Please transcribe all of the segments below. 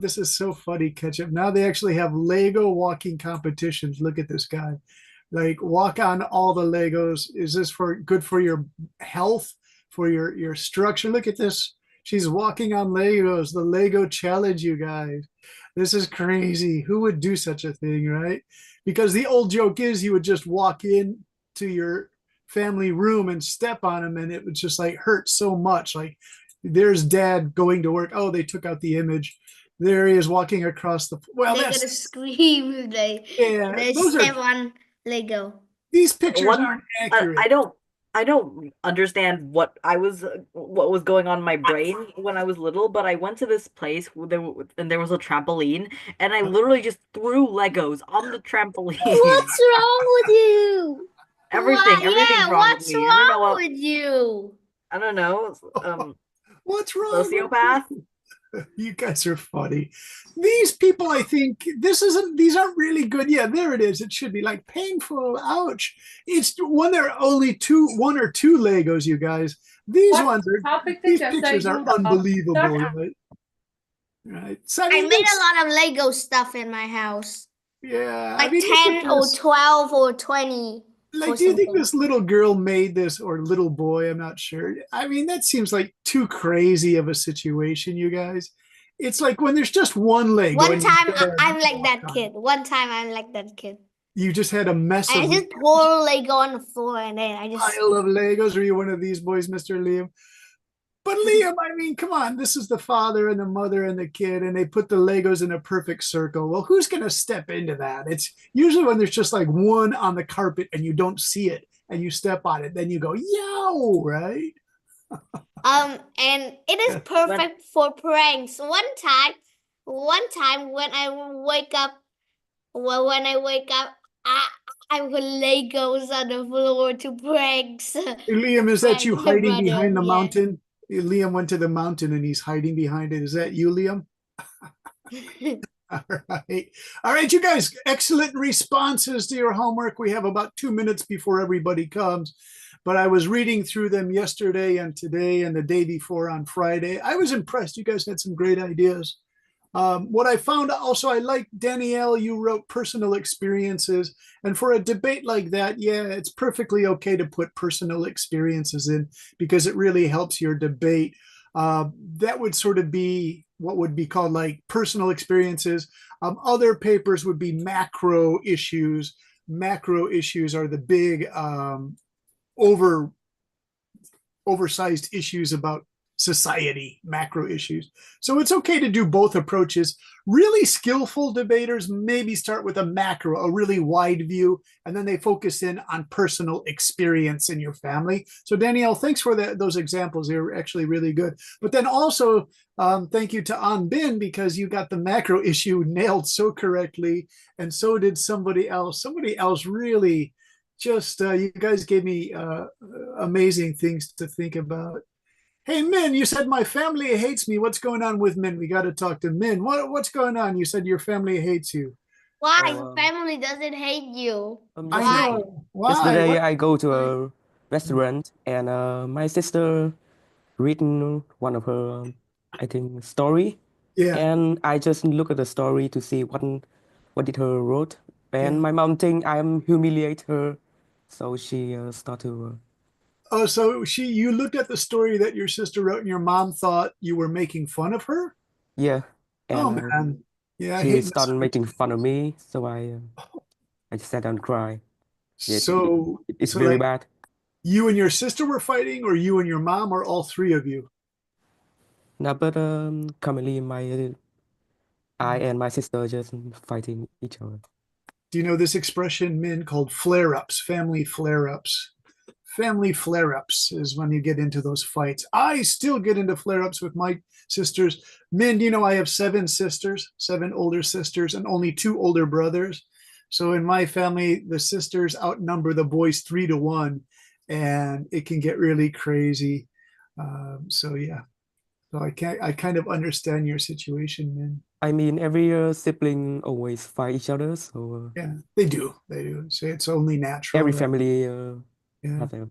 This is so funny, Ketchup. Now they actually have Lego walking competitions. Look at this guy. Like walk on all the Legos. Is this for good for your health, for your structure? Look at this. She's walking on Legos. The Lego challenge, you guys. This is crazy. Who would do such a thing, right? Because the old joke is you would just walk in to your family room and step on him, and it would just like hurt so much. Like there's dad going to work. Oh, they took out the image. There he is walking across the. Well, They're that's gonna scream if yeah. they Those are step on Lego. these pictures One, aren't accurate. I don't understand what was going on in my brain when I was little, but I went to this place where and there was a trampoline, and I literally just threw Legos on the trampoline. What's wrong with you? Everything's wrong with What's me. I don't know wrong what, with you? I don't know. What's wrong? Sociopath? You guys are funny. These people, I think, these aren't really good. Yeah, there it is. It should be like painful. Ouch. It's when there are only one or two Legos, you guys. These these pictures are unbelievable, right? Right. So, I made a lot of Lego stuff in my house. Yeah. Like 10 or 12 or 20. Like, do you think this little girl made this or little boy? I'm not sure. I mean, that seems like too crazy of a situation, you guys. It's like when there's just one leg. One time I'm like that kid. One time I'm like that kid. You just had a mess I of just pour Lego on the floor and then I love Legos. Are you one of these boys, Mr. Liam? But Liam, I mean, come on. This is the father and the mother and the kid, and they put the Legos in a perfect circle. Well, who's going to step into that? It's usually when there's just like one on the carpet and you don't see it and you step on it, then you go, yow, right? And it is perfect for pranks. One time when I wake up, I put Legos on the floor to pranks. Hey, Liam, is that you hiding behind the mountain? Liam went to the mountain and he's hiding behind it. Is that you, Liam? All right. All right, you guys, excellent responses to your homework. We have about 2 minutes before everybody comes. But I was reading through them yesterday and today and the day before on Friday. I was impressed. You guys had some great ideas. What I found also, I like Danielle, you wrote personal experiences. And for a debate like that, yeah, it's perfectly okay to put personal experiences in because it really helps your debate. That would sort of be what would be called like personal experiences. Other papers would be macro issues. Macro issues are the big oversized issues about society, macro issues. So it's okay to do both approaches. Really skillful debaters maybe start with a macro, a really wide view, and then they focus in on personal experience in your family. So Danielle, thanks for those examples. They were actually really good. But then also thank you to An Bin because you got the macro issue nailed so correctly, and so did somebody else. Somebody else really just, you guys gave me amazing things to think about. Hey, Min, you said my family hates me. What's going on with Min? We got to talk to Min. What's going on? You said your family hates you. Why? Your family doesn't hate you. I know. Why? Yesterday I go to a restaurant and my sister written one of her, I think, story. Yeah. And I just look at the story to see what did her wrote. And my mom think I'm humiliate her, so she start to. Oh, so you looked at the story that your sister wrote, and your mom thought you were making fun of her? Yeah. And, oh man, yeah. She started making fun of me, so I just sat down and cry. Yeah, so it's very like, bad. You and your sister were fighting, or you and your mom, or all three of you? No, but currently I and my sister just fighting each other. Do you know this expression, Min, called flare-ups, family flare-ups? Family flare-ups is when you get into those fights. I still get into flare-ups with my sisters. Min, do you know I have 7 sisters, 7 older sisters, and only 2 older brothers? So in my family, the sisters outnumber the boys 3 to 1, and it can get really crazy. So yeah, so I kind of understand your situation, Min. I mean, every sibling always fight each other, so yeah, they do. So it's only natural. Every family yeah. have them.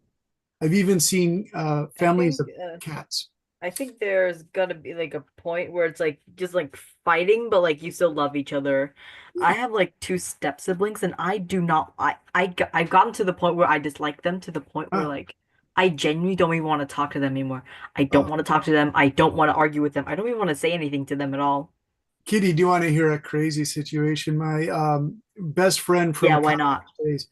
I've even seen families of cats. I think there's gotta be like a point where it's like just like fighting, but like you still love each other. I have like two step siblings, and I do not. I've gotten to the point where I dislike them to the point where Ah, like I genuinely don't even want to talk to them anymore. I don't oh, want to talk to them. I don't want to argue with them. I don't even want to say anything to them at all. Kitty, do you want to hear a crazy situation? My best friend Yeah, from why college not? days,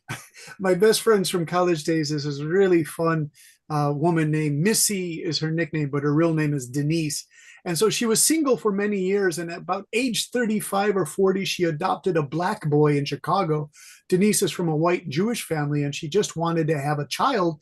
my best friends from college days is this really fun woman named Missy is her nickname, but her real name is Denise. And so she was single for many years. And at about age 35 or 40, she adopted a black boy in Chicago. Denise is from a white Jewish family, and she just wanted to have a child.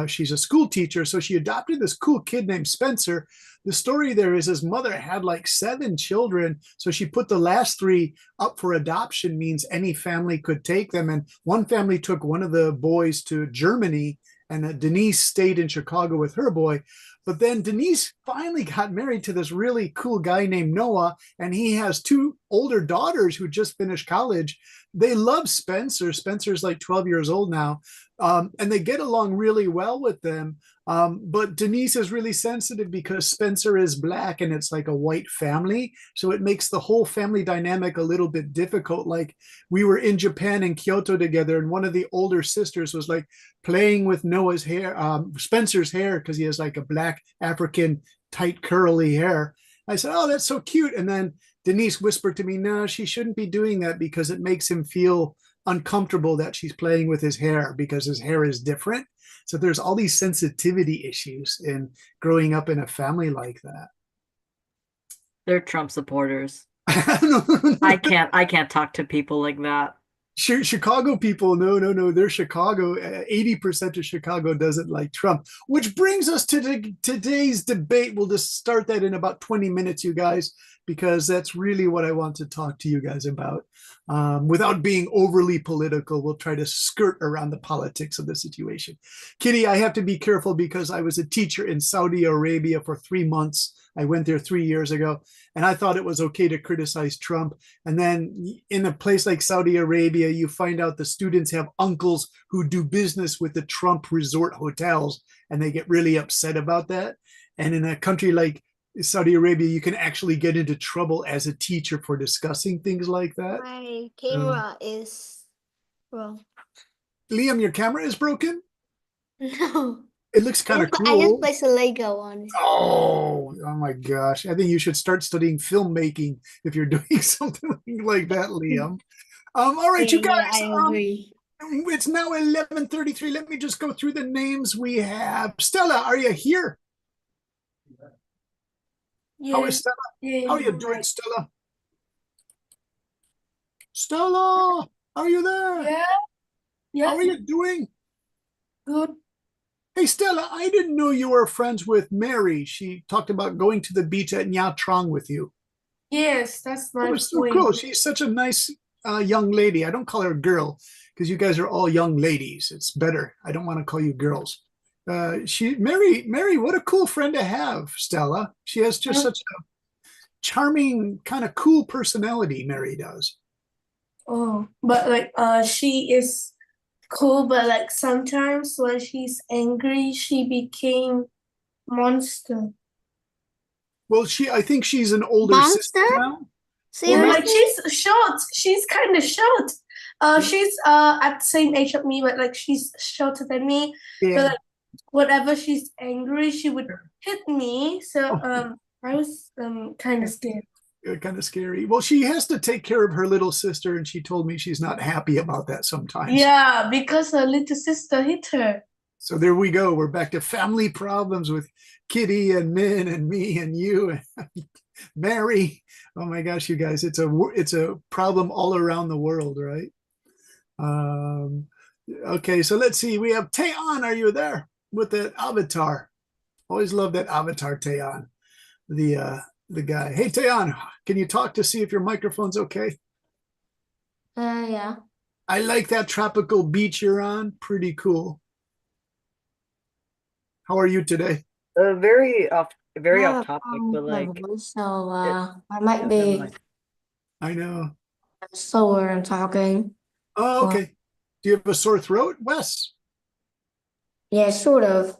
She's a school teacher. So she adopted this cool kid named Spencer. The story there is his mother had like 7 children. So she put the last 3 up for adoption, means any family could take them. And one family took one of the boys to Germany, and Denise stayed in Chicago with her boy. But then Denise finally got married to this really cool guy named Noah, and he has 2 older daughters who just finished college. They love Spencer. Spencer's like 12 years old now, and they get along really well with them. But Denise is really sensitive because Spencer is black and it's like a white family. So it makes the whole family dynamic a little bit difficult. Like we were in Japan in Kyoto together, and one of the older sisters was like playing with Noah's hair, Spencer's hair, because he has like a black African tight curly hair. I said, "Oh, that's so cute." And then Denise whispered to me, "No, she shouldn't be doing that because it makes him feel uncomfortable that she's playing with his hair because his hair is different." So there's all these sensitivity issues in growing up in a family like that. They're Trump supporters. No, no, no. I can't talk to people like that. Chicago people, no, they're Chicago. 80% of Chicago doesn't like Trump, which brings us to today's debate. We'll just start that in about 20 minutes, you guys, because that's really what I want to talk to you guys about. Without being overly political, we'll try to skirt around the politics of the situation. Kitty, I have to be careful because I was a teacher in Saudi Arabia for 3 months. I went there 3 years ago, and I thought it was okay to criticize Trump. And then in a place like Saudi Arabia, you find out the students have uncles who do business with the Trump resort hotels, and they get really upset about that. And in a country like Saudi Arabia, you can actually get into trouble as a teacher for discussing things like that. My camera is wrong. Liam, your camera is broken? No. It looks kind of I just cool. placed a Lego on it. Oh my gosh. I think you should start studying filmmaking if you're doing something like that, Liam. All right, you guys. I agree. It's now 11:33. Let me just go through the names we have. Stella, are you here? How is Stella? How are you doing, Stella? Stella, are you there? Yeah, How yeah, are you doing? good. Hey, Stella, I didn't know you were friends with Mary. She talked about going to the beach at Nha Trang with you. Yes, that's That my was so point. cool. She's such a nice young lady. I don't call her a girl because you guys are all young ladies. It's better. I don't want to call you girls. Mary, what a cool friend to have, Stella. She has just such a charming, kind of cool personality, Mary does. Oh, but like she is cool, but like sometimes when she's angry, she became monster. Well, I think she's an older sister Monster? now. Well, like Seriously? she's short. She's kind of short. She's at the same age of me, but like she's shorter than me. Yeah. But like whenever she's angry, she would hit me. So I was kind of scared. Kind of scary. Well, she has to take care of her little sister, and she told me she's not happy about that sometimes. Yeah, because her little sister hit her. So there we go. We're back to family problems with Kitty and Min and me and you and Mary. Oh my gosh, you guys, it's a problem all around the world, right? Okay, so let's see. We have Taeyeon. Are you there with that avatar? Always love that avatar, Taeyeon. The guy. Hey, Taeyeon, can you talk to see if your microphone's okay? Yeah. I like that tropical beach you're on. Pretty cool. How are you today? Very off Yeah, topic, but my like voice, so it, I might never be mind. I know. slower in talking. Oh, okay. Do you have a sore throat, Wes? Yeah, sort of.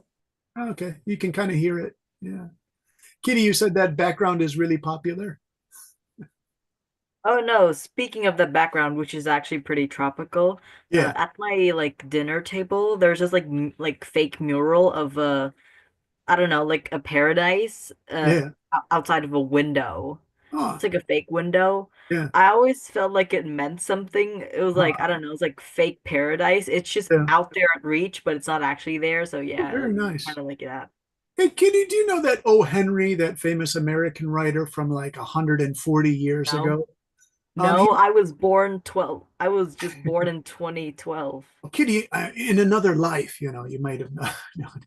Okay, you can kind of hear it. Yeah. Kitty, you said that background is really popular. Oh no, speaking of the background, which is actually pretty tropical, Yeah. at my like dinner table, there's just like like fake mural of I don't know, like a paradise Yeah. outside of a window. Oh, It's like a fake window. yeah. I always felt like it meant something. It was like, I don't know, it's like fake paradise. It's just Yeah. out there at reach, but it's not actually there. So Oh, yeah, very kind nice. of like that. Hey, Kitty, do you know that O. Henry, that famous American writer from like 140 years No, ago? no, He, I was born 12. I was just born in 2012. Kitty, in another life, you might have known.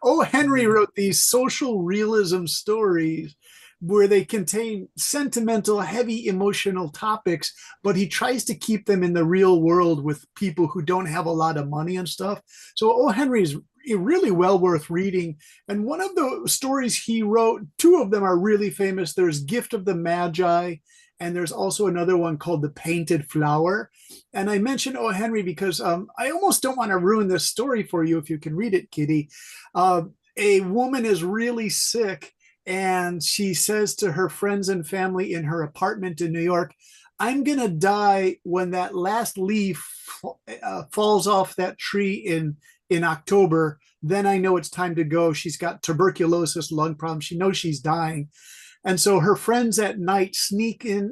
O. Henry Mhm. wrote these social realism stories where they contain sentimental, heavy emotional topics, but he tries to keep them in the real world with people who don't have a lot of money and stuff. So O. Henry is really well worth reading. And one of the stories he wrote, two of them are really famous. There's Gift of the Magi, and there's also another one called The Painted Flower. And I mentioned O. Henry because I almost don't want to ruin this story for you if you can read it, Kitty. A woman is really sick, and she says to her friends and family in her apartment in New York, I'm going to die when that last leaf falls off that tree in October. Then I know it's time to go. She's got tuberculosis, lung problems. She knows she's dying. And so her friends at night sneak in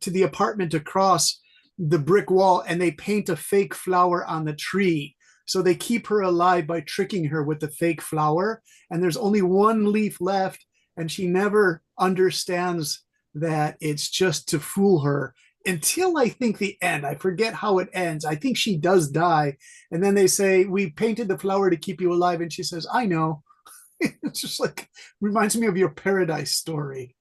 to the apartment across the brick wall, and they paint a fake flower on the tree. So they keep her alive by tricking her with the fake flower. And there's only one leaf left, and she never understands that it's just to fool her until I think the end. I forget how it ends. I think she does die. And then they say, we painted the flower to keep you alive. And she says, I know. It's just like, reminds me of your paradise story.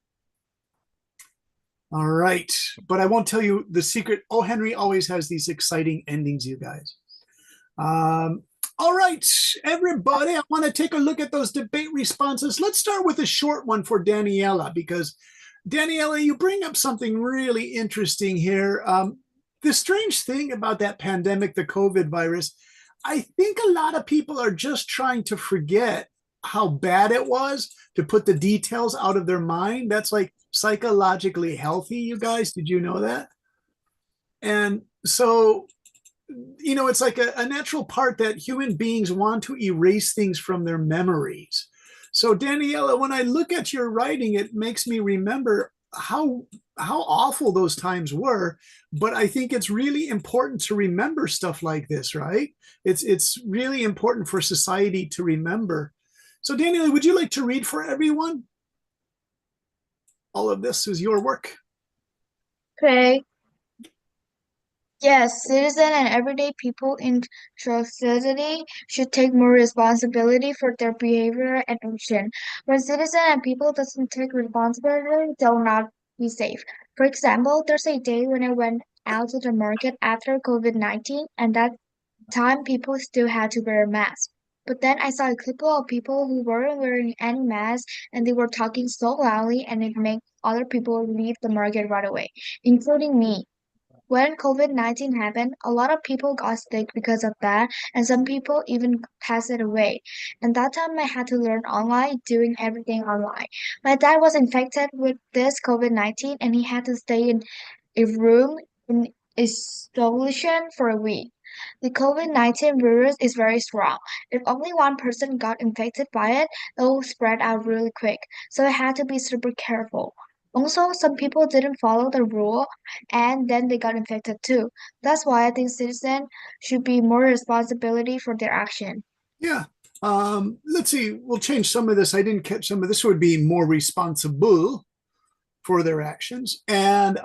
All right. But I won't tell you the secret. O. Henry always has these exciting endings, you guys. All right, everybody, I want to take a look at those debate responses. Let's start with a short one for Daniela, because Daniela, you bring up something really interesting here. The strange thing about that pandemic, the COVID virus, I think a lot of people are just trying to forget how bad it was, to put the details out of their mind. That's like psychologically healthy, you guys. Did you know that? And so, it's like a natural part that human beings want to erase things from their memories. So, Daniela, when I look at your writing, it makes me remember how awful those times were. But I think it's really important to remember stuff like this, right? It's really important for society to remember. So, Daniela, would you like to read for everyone? All of this is your work. Okay. Yes, citizen and everyday people in society should take more responsibility for their behavior and action. When citizen and people doesn't take responsibility, they'll not be safe. For example, there's a day when I went out to the market after COVID-19, and that time people still had to wear a mask. But then I saw a couple of people who weren't wearing any mask, and they were talking so loudly, and it made other people leave the market right away, including me. When COVID-19 happened, a lot of people got sick because of that, and some people even passed away. And that time I had to learn online, doing everything online. My dad was infected with this COVID-19, and he had to stay in a room in isolation for a week. The COVID-19 virus is very strong. If only one person got infected by it, it will spread out really quick. So I had to be super careful. Also, some people didn't follow the rule and then they got infected too. That's why I think citizens should be more responsibility for their action. Yeah. Let's see. We'll change some of this. I didn't catch some of this. Would be more responsible for their actions. And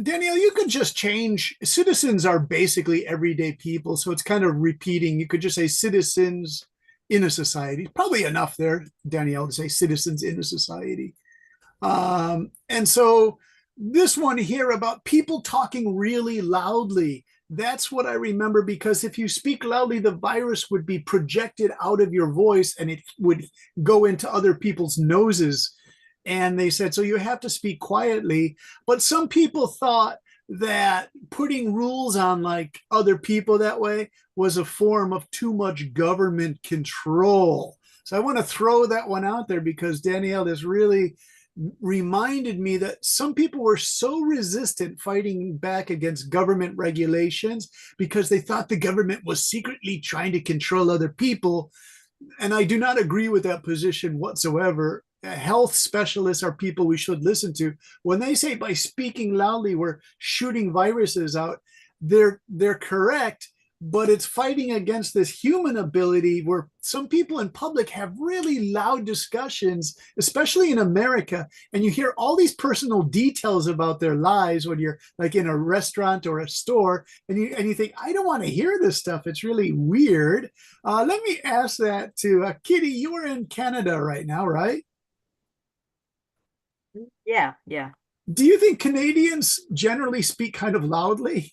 Danielle, you could just change. Citizens are basically everyday people, so it's kind of repeating. You could just say citizens in a society. Probably enough there, Danielle, to say citizens in a society. And so this one here about people talking really loudly, that's what I remember, because if you speak loudly, the virus would be projected out of your voice and it would go into other people's noses. And they said, so you have to speak quietly. But some people thought that putting rules on like other people that way was a form of too much government control. So I want to throw that one out there because Danielle has really reminded me that some people were so resistant fighting back against government regulations because they thought the government was secretly trying to control other people. And I do not agree with that position whatsoever. Health specialists are people we should listen to. When they say by speaking loudly we're shooting viruses out, they're correct, but it's fighting against this human ability where some people in public have really loud discussions, especially in America, and you hear all these personal details about their lives when you're like in a restaurant or a store, and you think, I don't want to hear this stuff. It's really weird. Let me ask that to Kitty. You are in Canada right now, right? Yeah. Do you think Canadians generally speak kind of loudly?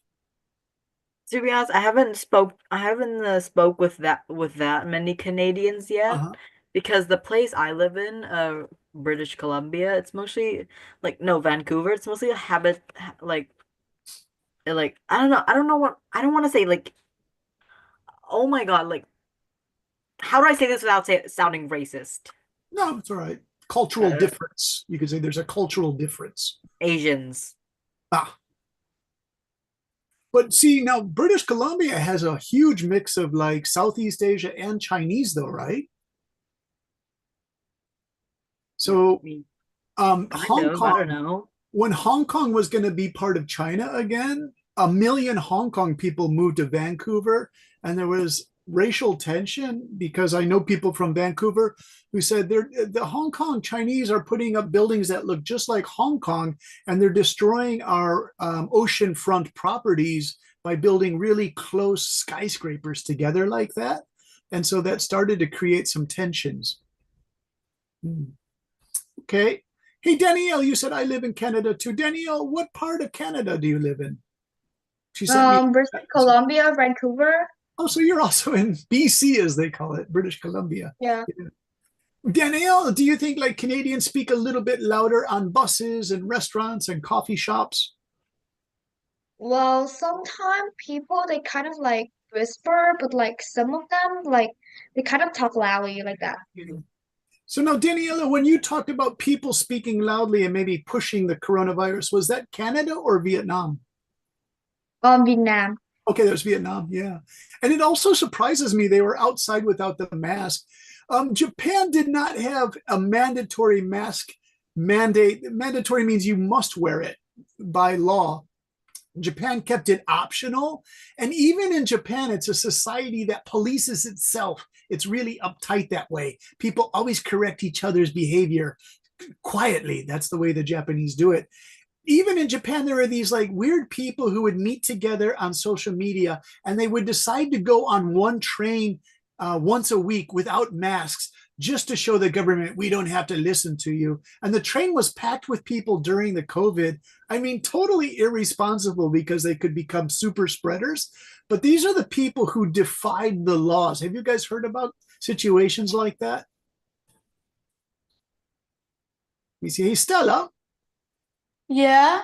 To be honest, I haven't spoke with that many Canadians yet, because the place I live in, British Columbia, it's mostly like, no, Vancouver, it's mostly a habit, like I don't want to say, like, oh my God, like, how do I say this without sounding racist? No, it's all right. Cultural Uh, difference. You could say there's a cultural difference. Asians. But see, now British Columbia has a huge mix of like Southeast Asia and Chinese, though, right? So, Kind Hong of, I don't Kong, know. when Hong Kong was going to be part of China again, 1 million Hong Kong people moved to Vancouver, and there was racial tension because I know people from Vancouver who said the Hong Kong Chinese are putting up buildings that look just like Hong Kong, and they're destroying our oceanfront properties by building really close skyscrapers together like that. And so that started to create some tensions. Okay. Hey, Danielle, you said I live in Canada too. Danielle, what part of Canada do you live in? She sent me. British Columbia, Vancouver. Oh, so you're also in BC, as they call it, British Columbia. Yeah. Danielle, do you think like Canadians speak a little bit louder on buses and restaurants and coffee shops? Well, sometimes people they kind of like whisper, but like some of them like they kind of talk loudly like that. So now, Daniela, when you talked about people speaking loudly and maybe pushing the coronavirus, was that Canada or Vietnam? Vietnam. Okay, that was Vietnam, yeah. And it also surprises me they were outside without the mask. Japan did not have a mandatory mask mandate. Mandatory means you must wear it by law. Japan kept it optional. And even in Japan, it's a society that polices itself. It's really uptight that way. People always correct each other's behavior quietly. That's the way the Japanese do it. Even in Japan, there are these like weird people who would meet together on social media and they would decide to go on one train once a week without masks just to show the government we don't have to listen to you. And the train was packed with people during the COVID. I mean, totally irresponsible because they could become super spreaders. But these are the people who defied the laws. Have you guys heard about situations like that? We see, hey, Stella. Yeah.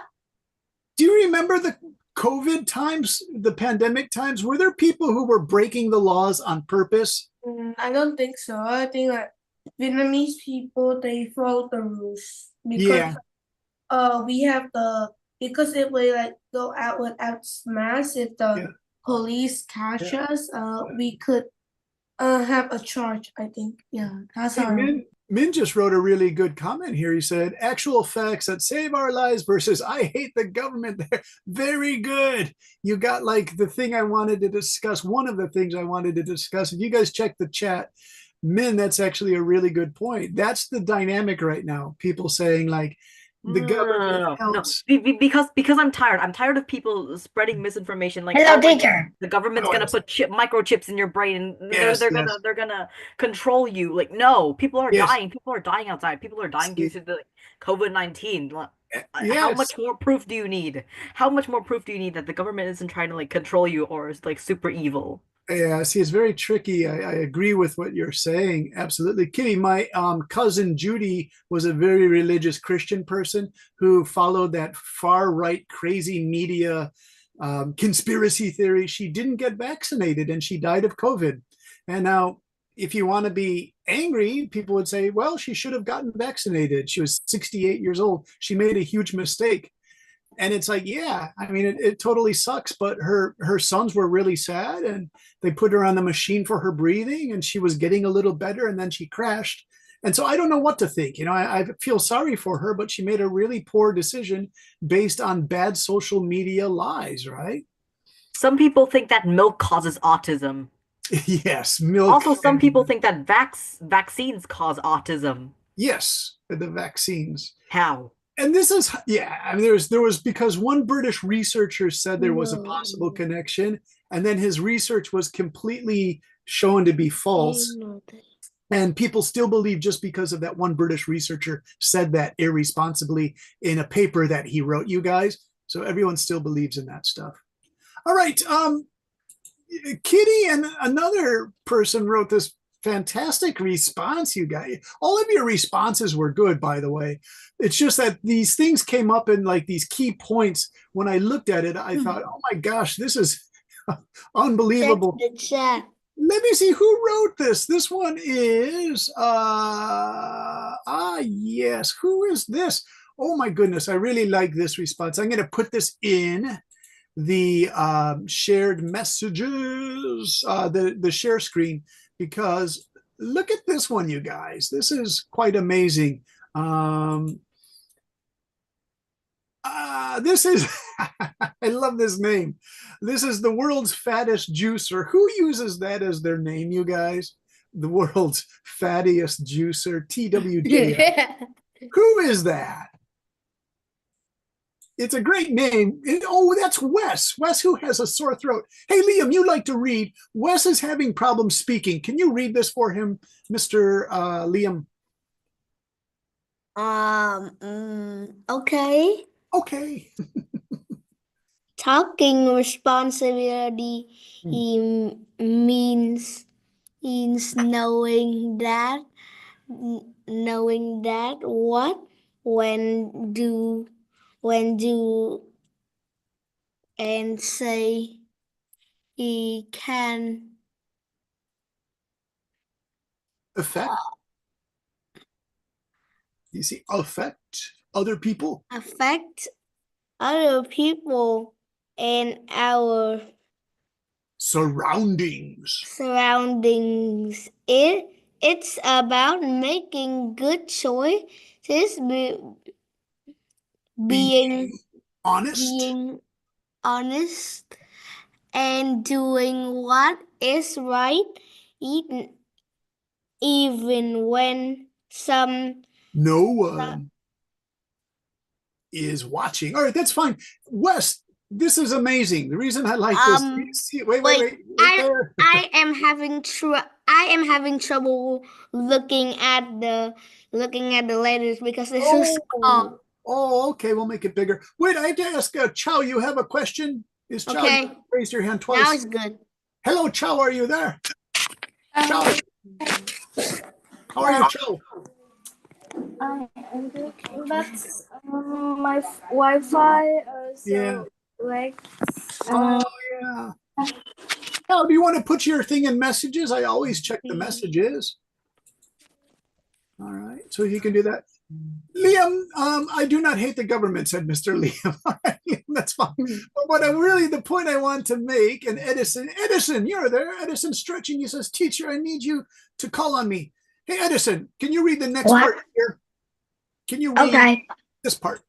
Do you remember the COVID times, the pandemic times? Were there people who were breaking the laws on purpose? I don't think so. I think like Vietnamese people they follow the rules because we have because if we like go out without masks, if the police catch us, we could have a charge, I think. Yeah, that's Hey, our Min just wrote a really good comment here. He said, actual facts that save our lives versus I hate the government. Very good. You got like the thing I wanted to discuss. One of the things I wanted to discuss. If you guys check the chat, Min, that's actually a really good point. That's the dynamic right now. People saying like the government helps. Because I'm tired. I'm tired of people spreading misinformation. Like, Hello, oh, like, teacher. the government's gonna put microchips in your brain. And Yes, they're yes. gonna control you. Like, no, people are Yes. dying. People are dying outside. People are dying due to the COVID-19. How Yes. much more proof do you need? How much more proof do you need that the government isn't trying to like control you or is like super evil? Yeah, see, it's very tricky. I agree with what you're saying. Absolutely. Kitty, my cousin Judy was a very religious Christian person who followed that far right, crazy media conspiracy theory. She didn't get vaccinated and she died of COVID. And now, if you want to be angry, people would say, well, she should have gotten vaccinated. She was 68 years old. She made a huge mistake. And it's like, yeah, I mean, it totally sucks, but her sons were really sad, and they put her on the machine for her breathing, and she was getting a little better, and then she crashed. And so I don't know what to think. You know, I feel sorry for her, but she made a really poor decision based on bad social media lies, right? Some people think that milk causes autism. Yes, milk. Also, some people think that vaccines cause autism. Yes, the vaccines. How? And this is, yeah, I mean, there was because one British researcher said there was a possible connection, and then his research was completely shown to be false. And people still believe just because of that one British researcher said that irresponsibly in a paper that he wrote, you guys. So everyone still believes in that stuff. All right. Kitty and another person wrote this fantastic response, you guys. All of your responses were good, by the way. It's just that these things came up in like these key points. When I looked at it, I thought, oh my gosh, this is unbelievable. Check the chat. Let me see who wrote this. This one is yes. Who is this? Oh my goodness, I really like this response. I'm going to put this in the shared messages, the share screen, because look at this one, you guys. This is quite amazing. This is, I love this name. This is the world's fattest juicer. Who uses that as their name, you guys? The world's fattiest juicer, TWJ. Who is that? It's a great name. Oh, that's Wes. Wes, who has a sore throat. Hey, Liam, you like to read. Wes is having problems speaking. Can you read this for him, Mr. Liam? Okay. Okay. Talking responsibility means knowing that what, when do, and say he can Affect. You see, affect other people. affect other people and our Surroundings. surroundings. It's about making good choices, being honest. and doing what is right, even when No one is watching. All right, that's fine. Wes, this is amazing. The reason I like this. Wait there. I am having trouble looking at the letters because this is small. Oh, okay. We'll make it bigger. Wait, I have to ask Chow. You have a question? Is Chow? Okay. You raised your hand twice. Now it's good. Hello, Chow. Are you there? Chow. How are you, Chow? But my Wi-Fi Yeah. like Oh yeah. Now, do you want to put your thing in messages? I always check the messages. All right, so you can do that. Liam, I do not hate the government, said Mr. Liam. All right, Liam, that's fine. But what the point I want to make, and Edison, you're there. Edison stretching. He says, teacher, I need you to call on me. Hey, Edison, can you read the next part here? Can you read this part?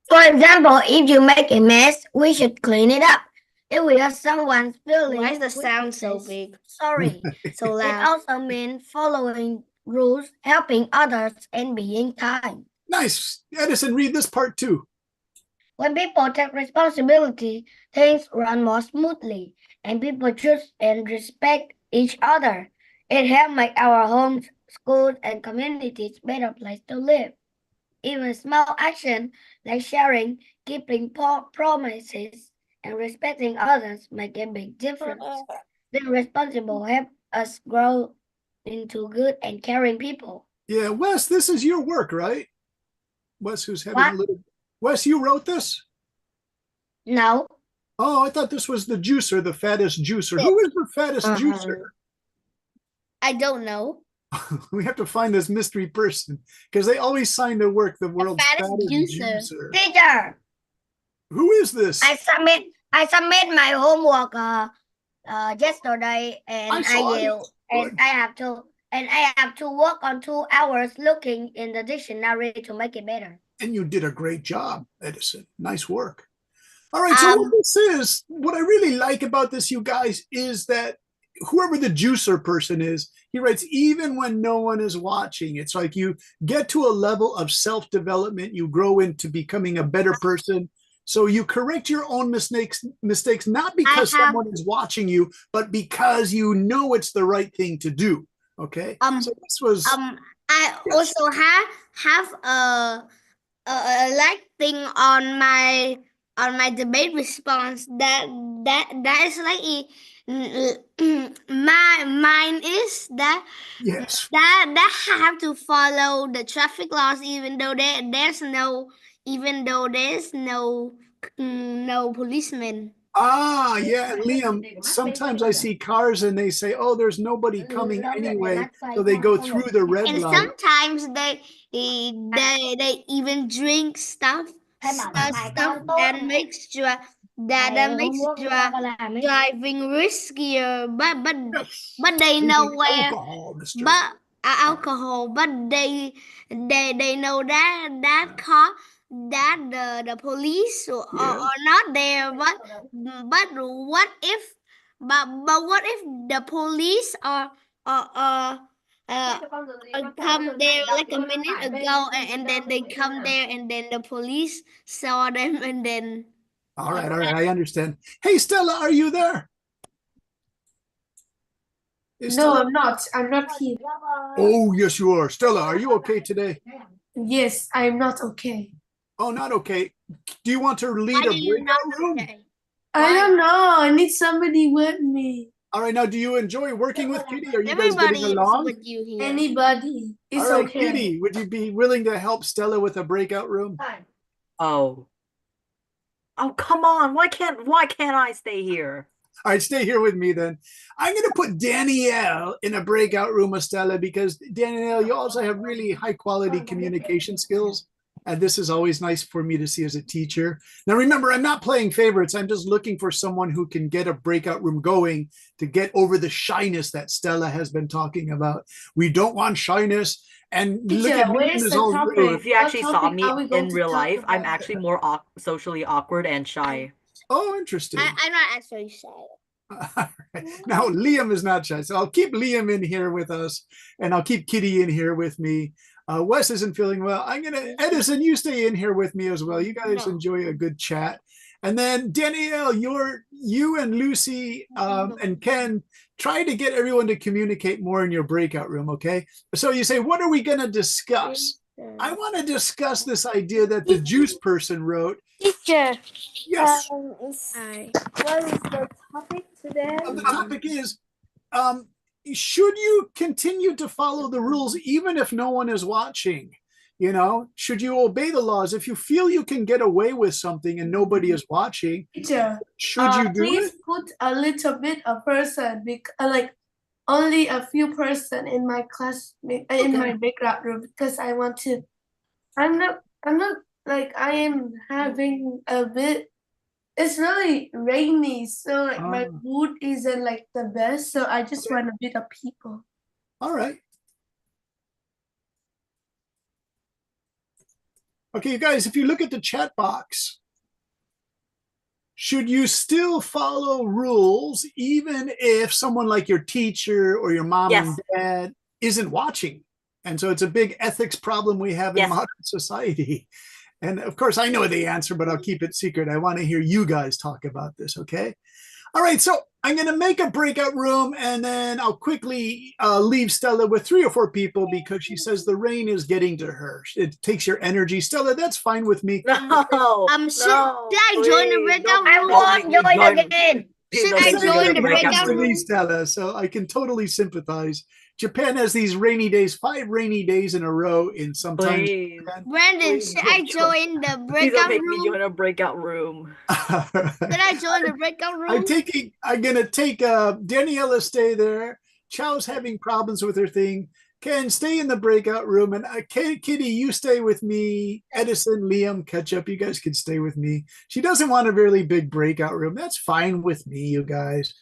For example, if you make a mess, we should clean it up. If we hurt someone's feelings, Why is the sound so big? sorry. So It loud. also means following rules, helping others, and being kind. Nice. Edison, read this part too. When people take responsibility, things run more smoothly, and people trust and respect each other. It helps make our homes, schools, and communities better place to live. Even small actions like sharing, keeping promises, and respecting others make a big difference. Being responsible helps us grow into good and caring people. Yeah, Wes, this is your work, right? Wes, who's having What? a little. Wes, you wrote this? No, Oh, I thought this was the juicer, the fattest juicer. Who is the fattest juicer? I don't know. We have to find this mystery person because they always sign their work the world's fattest fattest juicer. juicer. Teacher, Who is this? I submit my homework yesterday, and I saw it. and Good. I have to work on 2 hours looking in the dictionary to make it better. And you did a great job, Edison. Nice work. All right, so what this is, what I really like about this, you guys, is that whoever the juicer person is, he writes, even when no one is watching. It's like you get to a level of self-development, you grow into becoming a better person. So you correct your own mistakes not because someone is watching you, but because you know it's the right thing to do. Okay. So this was. I also have a like thing on my debate response that is like mine is that Yes. that have to follow the traffic laws even though there's no policeman. Ah, yeah, Liam, sometimes I see cars and they say, oh, there's nobody coming anyway. So they go through the red And light. sometimes they even drink stuff that makes driving riskier, but they know where alcohol, but they know that car that the police are not there, but what if what if the police are come there like a minute ago and then they come there and then the police saw them and then. All right, I understand. Hey, Stella, are you there? No, I'm not. I'm not here. Oh, yes, you are. Stella, are you okay today? Yes, I'm not okay. Oh, not okay. Do you want to lead a breakout room? I don't know. I need somebody with me. All right, now, do you enjoy working with Kitty? Are you guys Everybody getting is along? with you here. Anybody. It's All right, okay. Kitty, would you be willing to help Stella with a breakout room? Oh, come on. Why can't I stay here? All right, stay here with me then. I'm going to put Danielle in a breakout room with Stella because, Danielle, you also have really high quality communication skills. And this is always nice for me to see as a teacher. Now, remember, I'm not playing favorites. I'm just looking for someone who can get a breakout room going to get over the shyness that Stella has been talking about. We don't want shyness. And look at me in this whole Ooh, if you actually saw me in real life, I'm actually more socially awkward and shy. Oh, interesting. I'm not actually shy. All right. Now, Liam is not shy. So I'll keep Liam in here with us and I'll keep Kitty in here with me. Wes isn't feeling well. Edison, you stay in here with me as well. You guys enjoy a good chat. And then Danielle, you and Lucy and Ken, try to get everyone to communicate more in your breakout room, okay? So you say, what are we going to discuss? I want to discuss this idea that the juice person wrote. Teacher. Yes. What is the topic today? The topic is, should you continue to follow the rules even if no one is watching? You know, should you obey the laws? If you feel you can get away with something and nobody is watching, Teacher, should you do please it? put a little bit of person, like only a few person in my class, in my breakout room, because I want to. I'm not like I am having a bit. It's really rainy, so like my mood isn't like the best. So I just want a bit of people. All right. Okay, you guys, if you look at the chat box, should you still follow rules even if someone like your teacher or your mom and dad isn't watching? And so it's a big ethics problem we have in modern society. And of course, I know the answer, but I'll keep it secret. I want to hear you guys talk about this, okay? All right, so I'm going to make a breakout room, and then I'll quickly leave Stella with 3 or 4 people because she says the rain is getting to her. It takes your energy. Stella, that's fine with me. Should I join the breakout room? I won't join again. Should I join the breakout room? Stella, so I can totally sympathize. Japan has these rainy days, 5 rainy days in a row in some time. Brandon, should I join the breakout room? Me join a breakout room. Should I join the breakout room? I'm gonna take Daniela stay there. Chow's having problems with her thing. Ken, stay in the breakout room. And Kitty, you stay with me. Edison, Liam, Ketchup, you guys can stay with me. She doesn't want a really big breakout room. That's fine with me, you guys.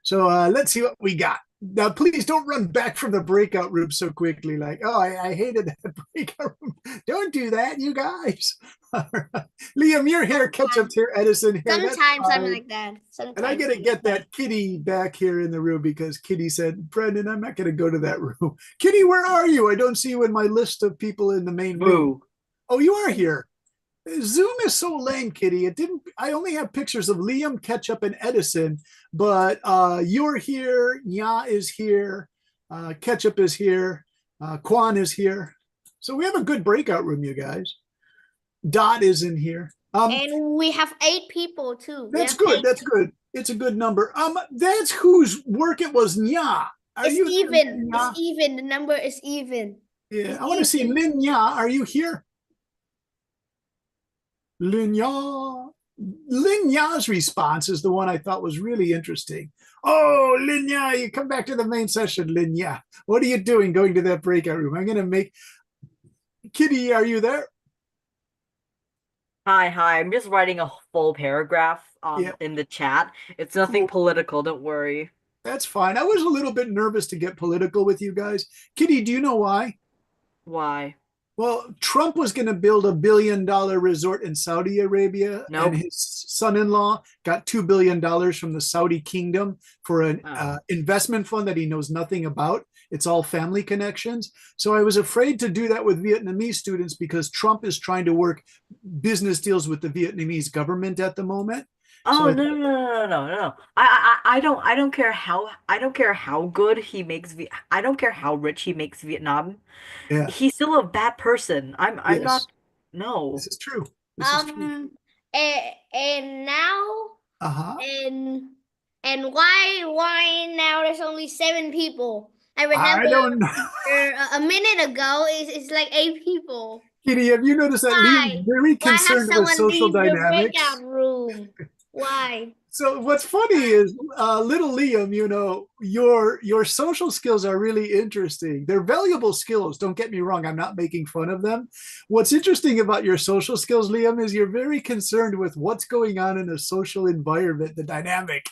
So let's see what we got. Now, please don't run back from the breakout room so quickly. Like, oh, I hated that breakout room. Don't do that, you guys. Liam, your hair, Ketchup's hair, Edison hair. Sometimes I'm like that. Sometimes. And I got to get that Kitty back here in the room because Kitty said, Brendan, I'm not going to go to that room. Kitty, where are you? I don't see you in my list of people in the main room. Oh, you are here. Zoom is so lame, Kitty. I only have pictures of Liam, Ketchup, and Edison, but you're here, Nya is here, Ketchup is here, Quan is here. So we have a good breakout room, you guys. Dot is in here. And we have 8 people too. That's good. That's good. It's a good number. That's whose work it was, Nya. It's even. It's even. The number is even. Yeah, I want to see Lin Nya. Are you here? Lin Ya's response is the one I thought was really interesting. Oh, Lin Ya, you come back to the main session, Lin Ya. What are you doing going to that breakout room? I'm going to make... Kitty, are you there? Hi. I'm just writing a full paragraph in the chat. It's nothing political, don't worry. That's fine. I was a little bit nervous to get political with you guys. Kitty, do you know why? Why? Well, Trump was going to build $1 billion resort in Saudi Arabia, and his son-in-law got $2 billion from the Saudi kingdom for an investment fund that he knows nothing about. It's all family connections. So I was afraid to do that with Vietnamese students because Trump is trying to work business deals with the Vietnamese government at the moment. Oh, no. I don't care how good he makes I don't care how rich he makes Vietnam. Yeah. He's still a bad person. I'm not. No. This is true. And now and why now there's only 7 people? I remember I don't know. A minute ago it's like 8 people. Kitty, have you noticed that Liam's very concerned with social dynamics? Room? Why? So what's funny is little Liam, you know, your social skills are really interesting. They're valuable skills. Don't get me wrong. I'm not making fun of them. What's interesting about your social skills, Liam, is you're very concerned with what's going on in a social environment, the dynamic.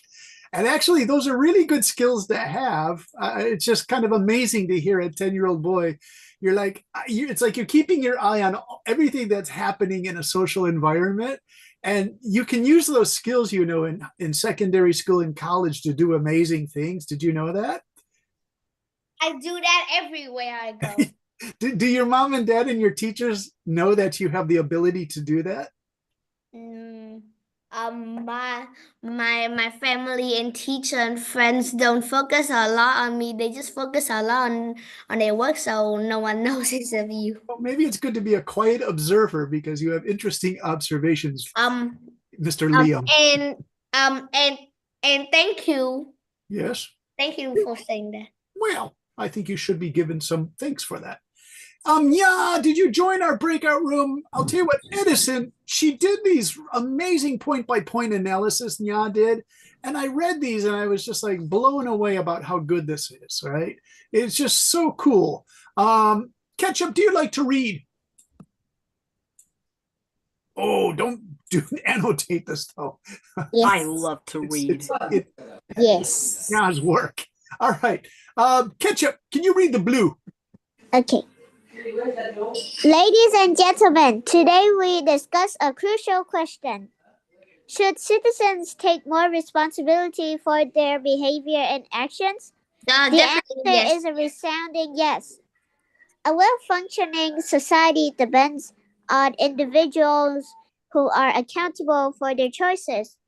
And actually, those are really good skills to have. It's just kind of amazing to hear a 10-year-old boy. You're like, it's like you're keeping your eye on everything that's happening in a social environment. And you can use those skills, you know, in secondary school and college to do amazing things. Did you know that? I do that everywhere I go. Do your mom and dad and your teachers know that you have the ability to do that? My family and teacher and friends don't focus a lot on me. They just focus a lot on their work, so no one knows except you. Well, maybe it's good to be a quiet observer because you have interesting observations, Mr. Liam. And thank you. Yes. Thank you for saying that. Well, I think you should be given some thanks for that. Yeah, did you join our breakout room? I'll tell you what, Edison, she did these amazing point-by-point analysis, Nya did, and I read these and I was just like blown away about how good this is, right? It's just so cool. Ketchup, do you like to read? Oh, don't annotate this though. Yes. I love to read. Yes. Nya's work. All right. Ketchup, can you read the blue? Okay. Ladies and gentlemen, today we discuss a crucial question. Should citizens take more responsibility for their behavior and actions? The answer is a resounding yes. A well-functioning society depends on individuals who are accountable for their choices,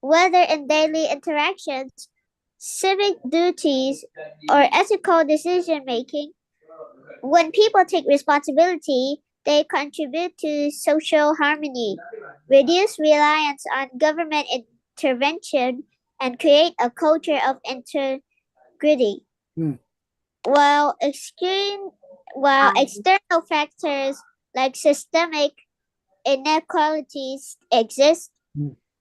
whether in daily interactions, civic duties, or ethical decision-making. When people take responsibility, they contribute to social harmony, reduce reliance on government intervention, and create a culture of integrity. While external factors like systemic inequalities exist,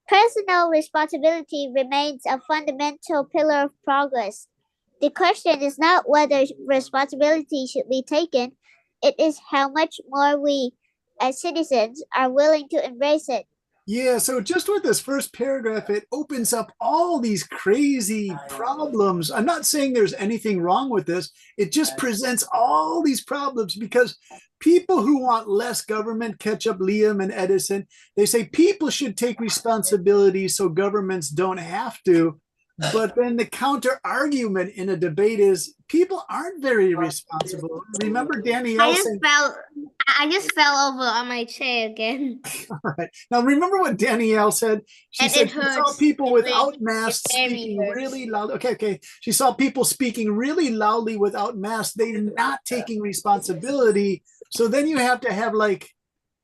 personal responsibility remains a fundamental pillar of progress. The question is not whether responsibility should be taken, it is how much more we as citizens are willing to embrace it. Yeah, so just with this first paragraph, it opens up all these crazy problems. I'm not saying there's anything wrong with this. It just presents all these problems because people who want less government, Ketchup, Liam, and Edison, they say people should take responsibility so governments don't have to. But then the counter argument in a debate is people aren't very responsible. Remember Danielle saying, I just fell over on my chair again. all right. Now remember what Danielle said. She And said it she saw hurts. people without It masks very speaking hurts. really loud. Okay. She saw people speaking really loudly without masks. They're not taking responsibility. So then you have to have like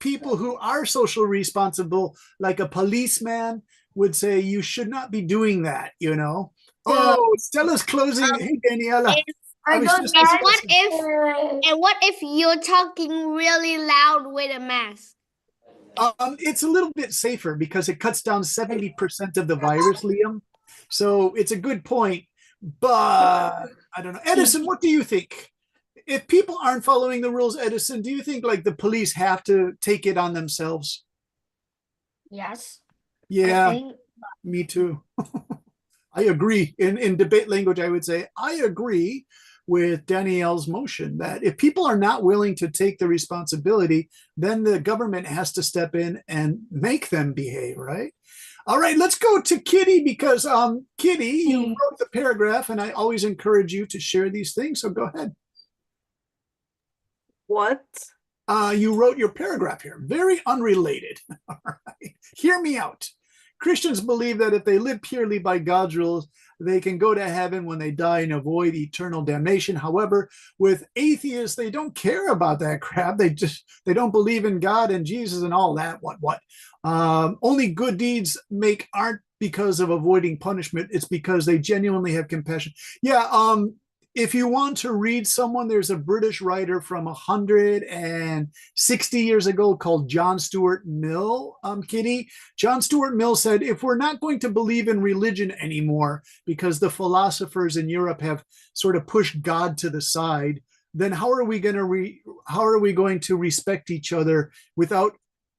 people who are social responsible, like a policeman would say, you should not be doing that, you know? Oh, Stella's closing. Hey, Daniela. I was just And what if you're talking really loud with a mask? It's a little bit safer because it cuts down 70% of the virus, Liam. So it's a good point, but I don't know. Edison, what do you think? If people aren't following the rules, Edison, do you think like the police have to take it on themselves? Yes. I Yeah, think me too. I agree. In debate language, I would say I agree with Danielle's motion that if people are not willing to take the responsibility, then the government has to step in and make them behave, right? All right, let's go to Kitty because Kitty, you wrote the paragraph and I always encourage you to share these things. So go ahead. What? You wrote your paragraph here, very unrelated. All right, hear me out. Christians believe that if they live purely by God's rules, they can go to heaven when they die and avoid eternal damnation. However, with atheists, they don't care about that crap. They don't believe in God and Jesus and all that. What? Only good deeds aren't because of avoiding punishment. It's because they genuinely have compassion. Yeah. If you want to read someone, there's a British writer from 160 years ago called John Stuart Mill, Kitty. John Stuart Mill said, if we're not going to believe in religion anymore because the philosophers in Europe have sort of pushed God to the side, then how are we going to respect each other without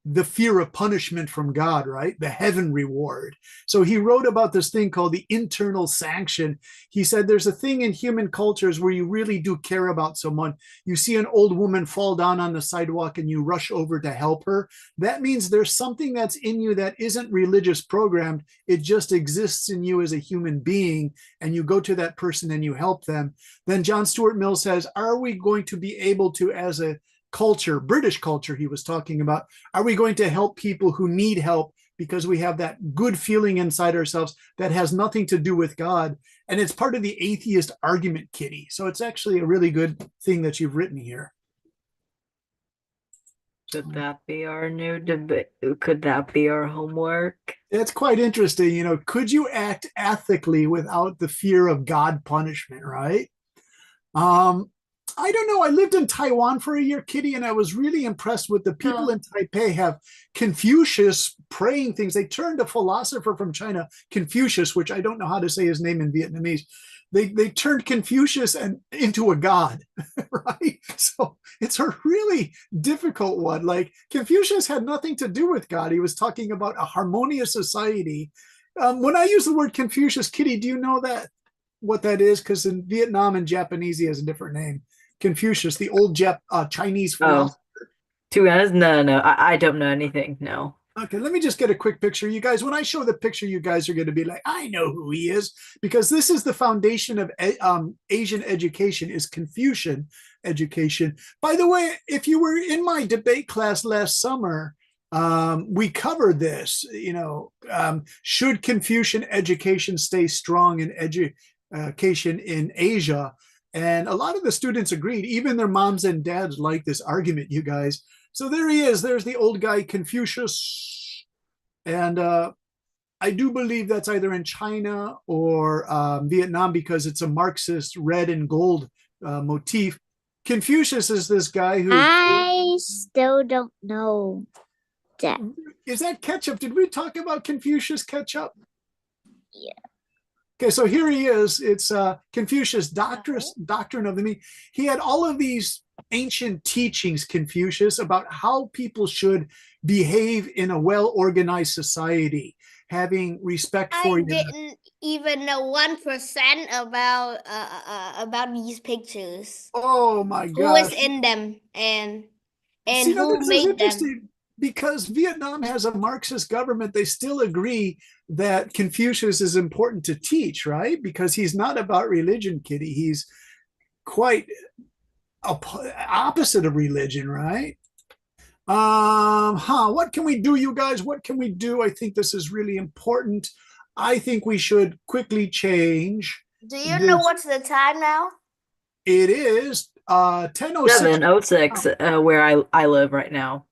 the fear of punishment from God, right? The heaven reward. So he wrote about this thing called the internal sanction. He said there's a thing in human cultures where you really do care about someone. You see an old woman fall down on the sidewalk and you rush over to help her. That means there's something that's in you that isn't religious programmed. It just exists in you as a human being, and you go to that person and you help them. Then John Stuart Mill says, are we going to be able to, as a culture, British culture he was talking about, are we going to help people who need help because we have that good feeling inside ourselves that has nothing to do with God? And it's part of the atheist argument, Kitty. So it's actually a really good thing that you've written here. Should that be our new debate? Could that be our homework? It's quite interesting. You know, could you act ethically without the fear of God punishment, right? I don't know. I lived in Taiwan for a year, Kitty, and I was really impressed with the people in Taipei have Confucius praying things. They turned a philosopher from China, Confucius, which I don't know how to say his name in Vietnamese. They turned Confucius into a god, right? So it's a really difficult one. Like Confucius had nothing to do with God. He was talking about a harmonious society. When I use the word Confucius, Kitty, do you know what that is? Because in Vietnam and Japanese, he has a different name. Confucius, the old Chinese philosopher. To be honest, no, I don't know anything. No. Okay, let me just get a quick picture. You guys, when I show the picture, you guys are going to be like, I know who he is, because this is the foundation of Asian education, is Confucian education. By the way, if you were in my debate class last summer, we covered this, should Confucian education stay strong in education in Asia? And a lot of the students agreed. Even their moms and dads like this argument, you guys. So there he is. There's the old guy, Confucius. And I do believe that's either in China or Vietnam, because it's a Marxist red and gold motif. Confucius is this guy who... I still don't know that. Is that Ketchup? Did we talk about Confucius, Ketchup? Yeah. Okay, so here he is. It's Confucius' Doctrine of the Mean. He had all of these ancient teachings, Confucius, about how people should behave in a well-organized society, having respect for I you. didn't even know 1% about these pictures. Oh my Who was gosh. in them and See, now who this is made them? interesting because Vietnam has a Marxist government. They still agree that Confucius is important to teach, right? Because he's not about religion, Kitty. He's quite opposite of religion, right? What can we do, you guys? What can we do? I think this is really important. I think we should quickly change. Do you know what's the time now? It is 10:06. 7:06, where I live right now.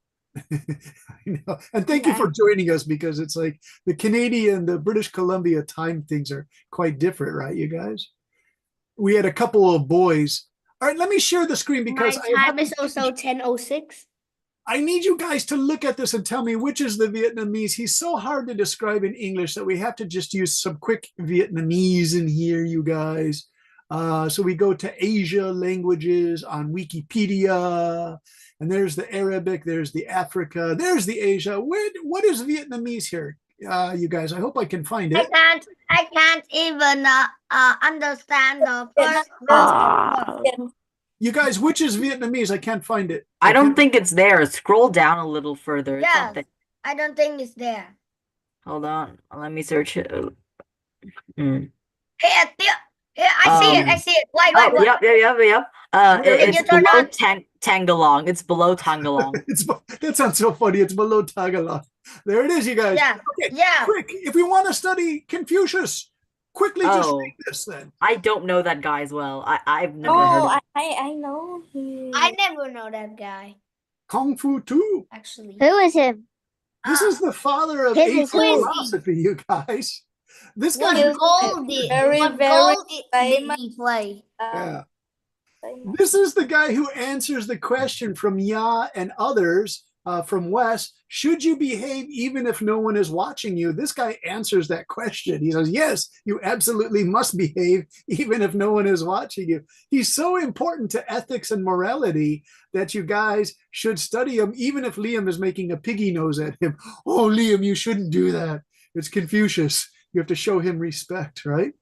I know. And thank you for joining us, because it's like the Canadian, the British Columbia time things are quite different, right, you guys? We had a couple of boys. All right, let me share the screen because my time is also 10:06. I need you guys to look at this and tell me which is the Vietnamese. He's so hard to describe in English that we have to just use some quick Vietnamese in here, you guys. So we go to Asia languages on Wikipedia, and there's the Arabic, there's the Africa, there's the Asia. What is Vietnamese here, you guys? I hope I can find it. I can't even understand the first word. You guys, which is Vietnamese? I can't find it. I don't think it's there. Scroll down a little further. It's not Yes, there. I don't think it's there. Hold on. Let me search it. Here, I see it. I see it. Wait. Yep. It's you turn below on? Tagalong. It's below Tagalong. That sounds so funny. It's below Tagalog. There it is, you guys. Yeah. Okay, Yeah. quick. If we want to study Confucius, quickly just Oh. read this then. I don't know that guy as well. I've never heard of I know he. I never know that guy, Kung Fu too. actually. Who is him? This is the father of His ancient is who? philosophy, you guys. This What guy, goal did Very, what very goal did famous. he play? yeah. This is the guy who answers the question from Ya and others from Wes. Should you behave even if no one is watching you? This guy answers that question. He says, yes, you absolutely must behave even if no one is watching you. He's so important to ethics and morality that you guys should study him, even if Liam is making a piggy nose at him. Oh, Liam, you shouldn't do that. It's Confucius. You have to show him respect, right?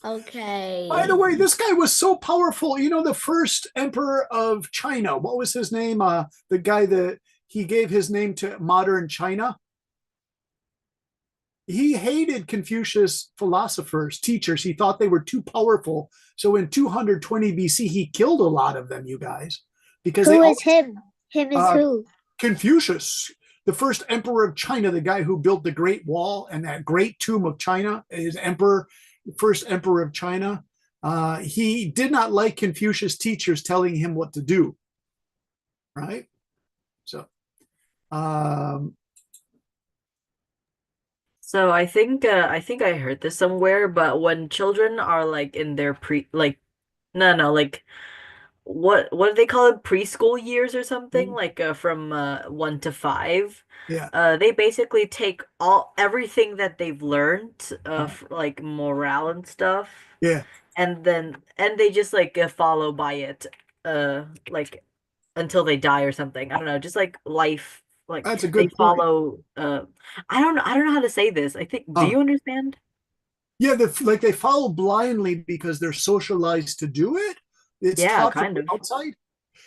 Okay. By the way, this guy was so powerful. You know, the first emperor of China, what was his name? The guy that he gave his name to modern China. He hated Confucius philosophers, teachers. He thought they were too powerful. So in 220 BC, he killed a lot of them, you guys. Because Who is him? Him is who? Confucius, the first emperor of China, the guy who built the Great Wall and that great tomb of China, is emperor, first emperor of China. He did not like Confucius teachers telling him what to do, right? So, So I think I heard this somewhere, but when children are like in their what do they call it, preschool years or something, like from 1 to 5, yeah, they basically take everything that they've learned like morale and stuff, yeah, and they just like follow by it like until they die or something. I don't know, just like life, like that's a they good point. follow I don't know how to say this. I think, do you understand? Yeah, like they follow blindly because they're socialized to do it. It's taught from the outside.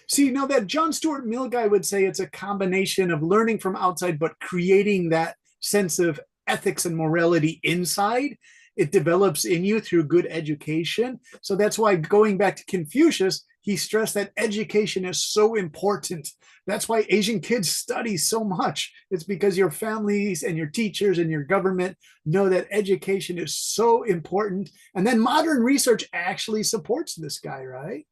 See, now that John Stuart Mill guy would say it's a combination of learning from outside, but creating that sense of ethics and morality inside. It develops in you through good education. So that's why, going back to Confucius, he stressed that education is so important. That's why Asian kids study so much. It's because your families and your teachers and your government know that education is so important. And then modern research actually supports this guy, right?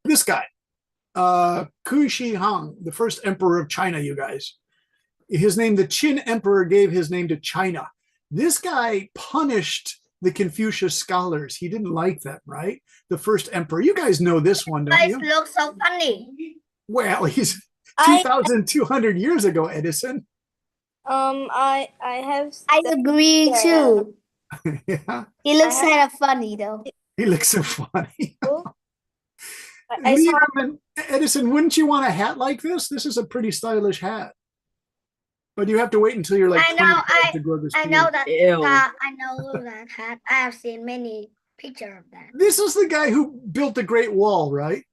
This guy, Qu Shi Huang, the first emperor of China, you guys. His name, the Qin emperor, gave his name to China. This guy punished the Confucius scholars. He didn't like them, right? The first emperor. You guys know this one, don't you? Guys look so funny. Well, 2,200 years ago, Edison. I have. I agree too. Yeah, He looks kind of funny though. he looks so funny. I saw. Liam and Edison, wouldn't you want a hat like this? This is a pretty stylish hat. But you have to wait until you're like I know, 25 to grow this I beard. know that. Ew. I know that hat. I have seen many pictures of that. This is the guy who built the Great Wall, right?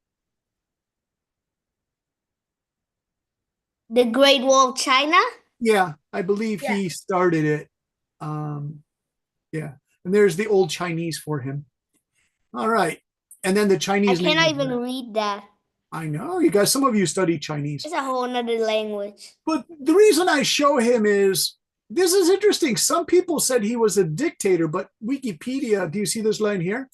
The Great Wall of China. Yeah, I believe he started it. Yeah, and there's the old Chinese for him. All right, and then the I Chinese. cannot even read that. I know you guys. Some of you study Chinese. It's a whole nother language. But the reason I show him is this is interesting. Some people said he was a dictator, but Wikipedia, do you see this line here?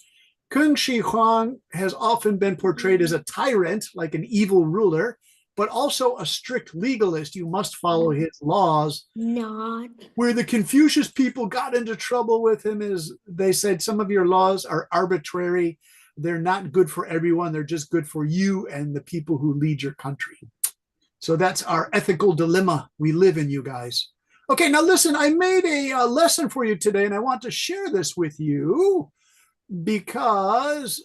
Kung Shi Huang has often been portrayed as a tyrant, like an evil ruler, but also a strict legalist. You must follow his laws. Not. Where the Confucius people got into trouble with him is they said some of your laws are arbitrary. They're not good for everyone. They're just good for you and the people who lead your country. So that's our ethical dilemma we live in, you guys. Okay, now listen, I made a lesson for you today, and I want to share this with you because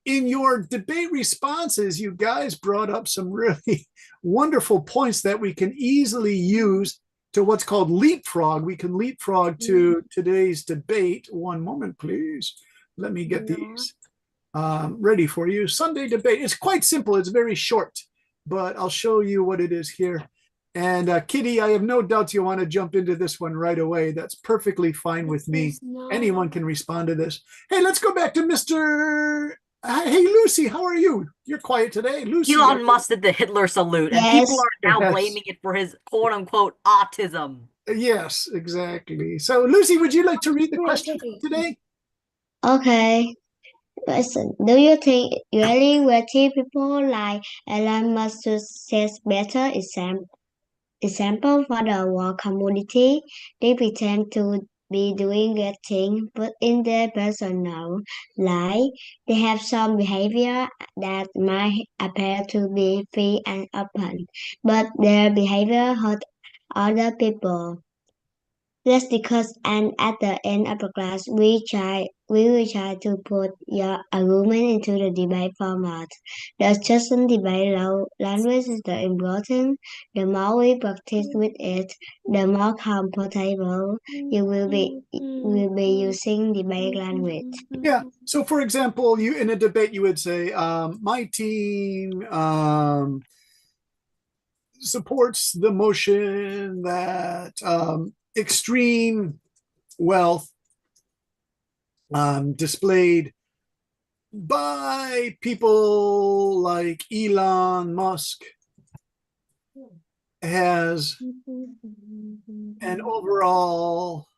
in your debate responses, you guys brought up some really wonderful points that we can easily use to what's called leapfrog. We can leapfrog to today's debate. One moment, please. Let me get these ready for you. Sunday debate. It's quite simple. It's very short, but I'll show you what it is here. And Kitty, I have no doubt you want to jump into this one right away. That's perfectly fine with me. Anyone can respond to this. Hey, let's go back to Mr. Hey, Lucy, how are you? You're quiet today. Lucy. Elon Musk did the Hitler salute, and people are now blaming it for his quote-unquote autism. Yes, exactly. So, Lucy, would you like to read the question today? Okay. Question. Do you think really wealthy people like Elon Musk should set better example for the world community? They pretend to be doing good things, but in their personal life, they have some behavior that might appear to be free and open, but their behavior hurt other people. Let's discuss, and at the end of the class, we will try to put your argument into the debate format. The discussion debate language is the important. The more we practice with it, the more comfortable you will be using debate language. Yeah. So, for example, you in a debate, you would say, "My team supports the motion that." Extreme wealth displayed by people like Elon Musk has an overall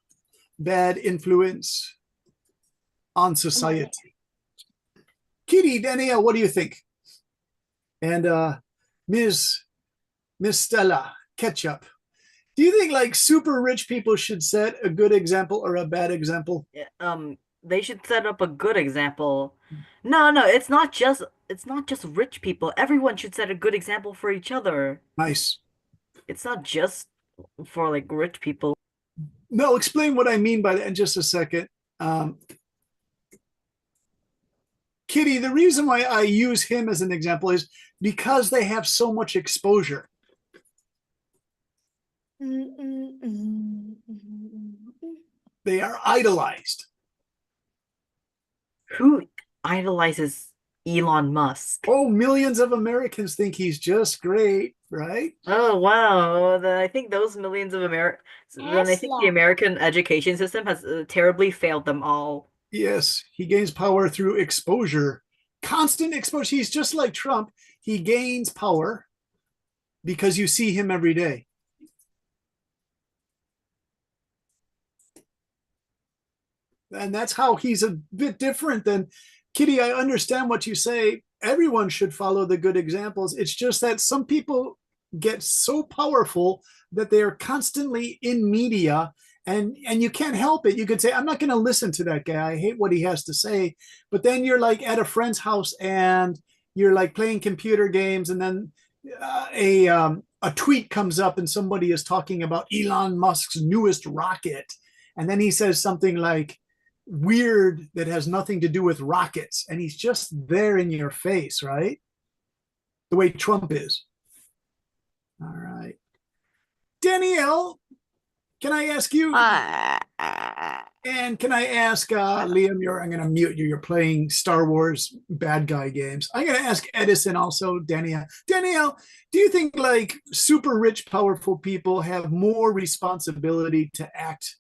bad influence on society. Kitty, Danielle, what do you think? And Ms. Stella Ketchup, do you think like super rich people should set a good example or a bad example? They should set up a good example. No, it's not just rich people. Everyone should set a good example for each other. Nice. It's not just for like rich people. No, explain what I mean by that in just a second. Kitty, the reason why I use him as an example is because they have so much exposure. They are idolized. Who idolizes Elon Musk? Oh, millions of Americans think he's just great, right? Oh, wow. I think those millions of Americans, then I think the American education system has terribly failed them all. Yes, he gains power through exposure. Constant exposure. He's just like Trump. He gains power because you see him every day. And that's how he's a bit different than Kitty. I understand what you say. Everyone should follow the good examples. It's just that some people get so powerful that they are constantly in media, and you can't help it. You could say, I'm not going to listen to that guy. I hate what he has to say. But then you're like at a friend's house and you're like playing computer games, and then a tweet comes up and somebody is talking about Elon Musk's newest rocket, and then he says something like weird that has nothing to do with rockets, and he's just there in your face, right? The way Trump is. All right. Danielle, can I ask you? And can I ask Liam? I'm going to mute you. You're playing Star Wars bad guy games. I'm going to ask Edison also. Danielle, do you think like super rich, powerful people have more responsibility to act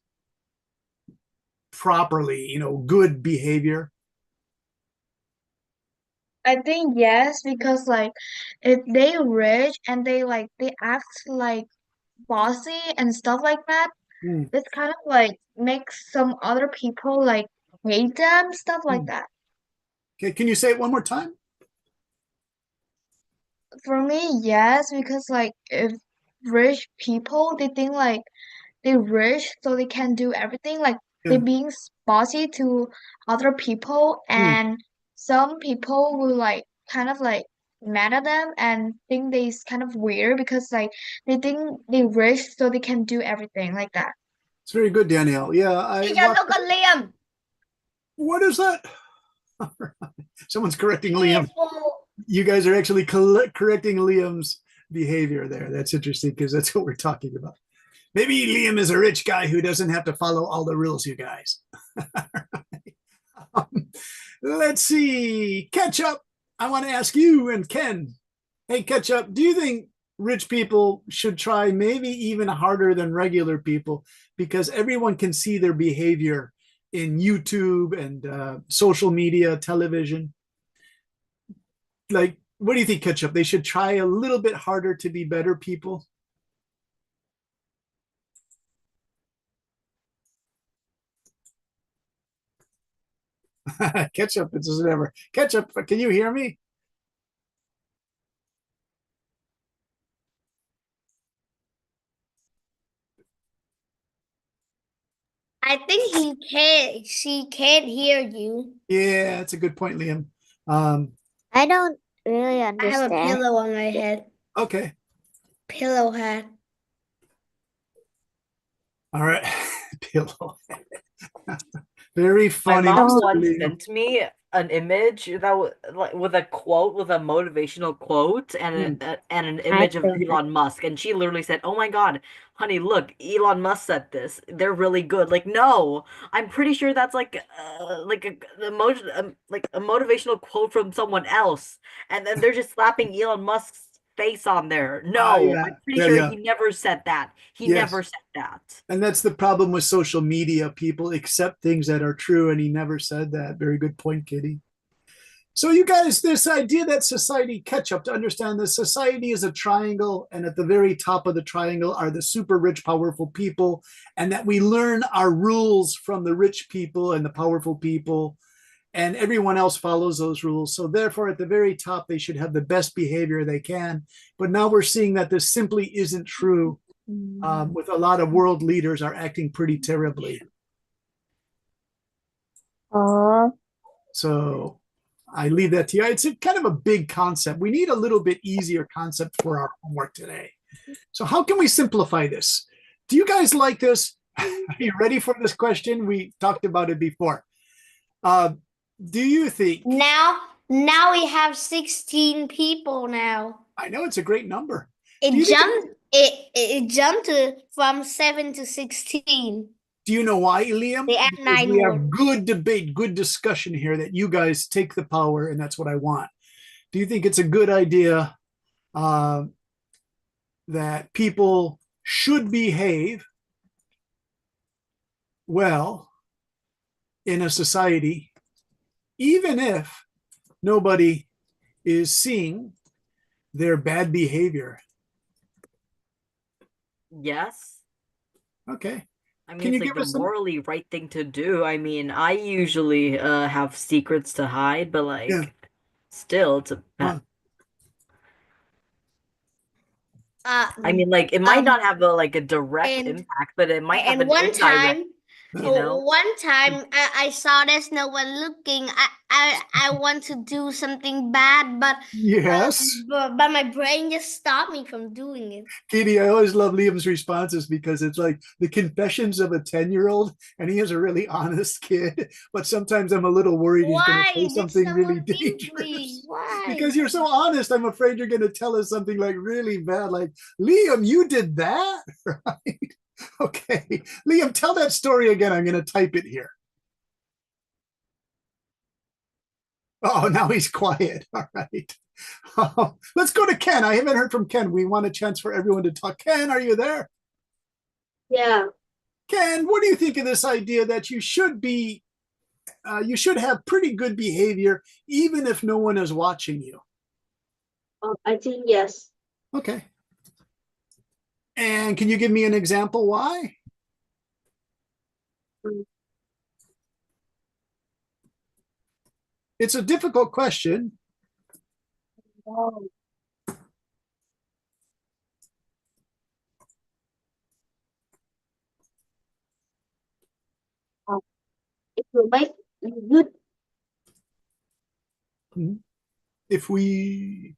properly? Good behavior. I think yes, because like if they rich and they act like bossy and stuff like that, it's kind of like makes some other people like hate them, stuff like that. Okay, can you say it one more time? For me, yes, because like if rich people they think like they're rich so they can do everything, like they're being bossy to other people, and some people will like kind of like mad at them and think they's kind of weird because like they think they're rich so they can do everything like that. It's very good, Danielle. Yeah, look at Liam. What is that? Someone's correcting Liam. You guys are actually correcting Liam's behavior there. That's interesting because that's what we're talking about. Maybe Liam is a rich guy who doesn't have to follow all the rules, you guys. Let's see. Ketchup, I want to ask you and Ken. Hey, Ketchup, do you think rich people should try maybe even harder than regular people because everyone can see their behavior in YouTube and social media, television? Like, what do you think, Ketchup? They should try a little bit harder to be better people? Ketchup, it doesn't ever. Ketchup, can you hear me? I think she can't hear you. Yeah, that's a good point, Liam. I don't really I have a understand. pillow on my head. Okay. Pillow hat. All right. Pillow. Very funny. My mom Mr. once Liam. sent me an image that was like with a quote, with a motivational quote, and an image of Elon Musk, and she literally said, "Oh my God, honey, look, Elon Musk said this. They're really good." Like, no, I'm pretty sure that's like a motivational quote from someone else, and then they're just slapping Elon Musk's face on there. No, yeah. I'm pretty Yeah, sure yeah. he never said that. He Yes. never said that. And that's the problem with social media. People accept things that are true, and he never said that. Very good point, Kitty. So you guys, this idea that society, Ketchup, to understand that society is a triangle, and at the very top of the triangle are the super rich, powerful people, and that we learn our rules from the rich people and the powerful people, and everyone else follows those rules. So therefore, at the very top, they should have the best behavior they can. But now we're seeing that this simply isn't true. With a lot of world leaders are acting pretty terribly. So I leave that to you. It's kind of a big concept. We need a little bit easier concept for our homework today. So how can we simplify this? Do you guys like this? Are you ready for this question? We talked about it before. Do you think? Now we have 16 people now. I know it's a great number. It jumped from 7 to 16. Do you know why, Liam? They add Because 9 we more. have good debate, good discussion here that you guys take the power, and that's what I want. Do you think it's a good idea that people should behave well in a society, even if nobody is seeing their bad behavior? Yes. Okay. I mean, Can you it's like give us the some? morally right thing to do. I mean, I usually have secrets to hide, but like, Yeah. still, it's a bad. Uh, I mean, like, it might um, not have a direct and- impact, but it might have and an one indirect. time, You know? One time I saw there's no one looking. I want to do something bad, but Yes. but my brain just stopped me from doing it. Katie, I always love Liam's responses because it's like the confessions of a 10-year-old, and he is a really honest kid. But sometimes I'm a little worried he's going Why to say did something really someone beat me? dangerous. Why? Because you're so honest, I'm afraid you're going to tell us something like really bad, like, Liam, you did that? Right? Okay. Liam, tell that story again. I'm going to type it here. Oh, now he's quiet. All right. Let's go to Ken. I haven't heard from Ken. We want a chance for everyone to talk. Ken, are you there? Yeah. Ken, what do you think of this idea that you should have pretty good behavior even if no one is watching you? I think yes. Okay. And can you give me an example why? It's a difficult question. It will make good. If we...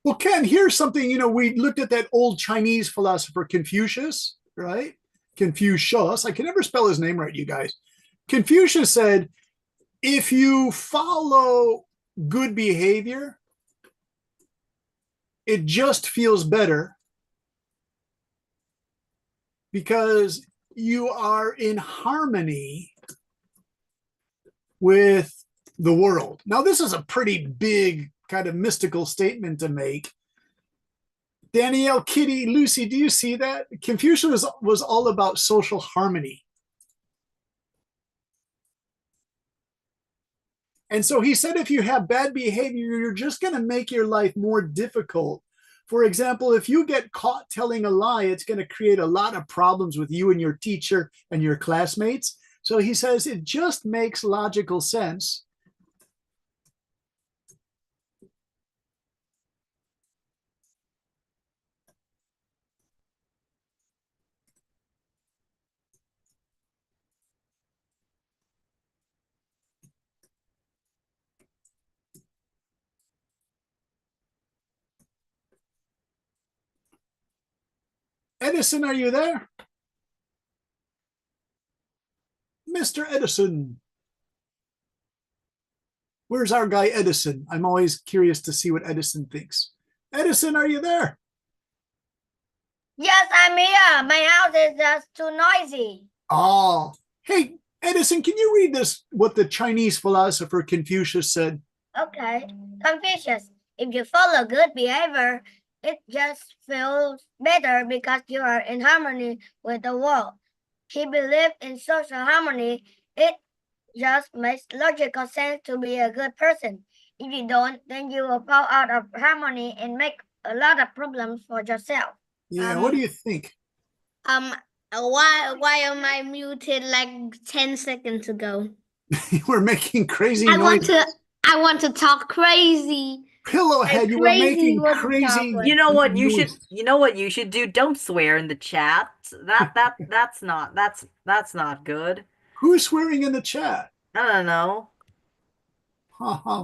Well, Ken, here's something, we looked at that old Chinese philosopher Confucius, right? Confucius. I can never spell his name right, you guys. Confucius said, if you follow good behavior, it just feels better because you are in harmony with the world. Now, this is a pretty big kind of mystical statement to make. Danielle, Kitty, Lucy, do you see that? Confucius was all about social harmony. And so he said, if you have bad behavior, you're just going to make your life more difficult. For example, if you get caught telling a lie, it's going to create a lot of problems with you and your teacher and your classmates. So he says it just makes logical sense. Edison, are you there? Mr. Edison. Where's our guy Edison? I'm always curious to see what Edison thinks. Edison, are you there? Yes, I'm here. My house is just too noisy. Oh, hey, Edison, can you read this, what the Chinese philosopher Confucius said? Okay. Confucius, if you follow good behavior, it just feels better because you are in harmony with the world. He believed in social harmony. It just makes logical sense to be a good person. If you don't, then you will fall out of harmony and make a lot of problems for yourself. Yeah, what do you think? Why am I muted like 10 seconds ago? We're making crazy noise. I want to talk crazy. Pillowhead, you were making crazy. You know what you should do? Don't swear in the chat. That's not good. Who's swearing in the chat? I don't know.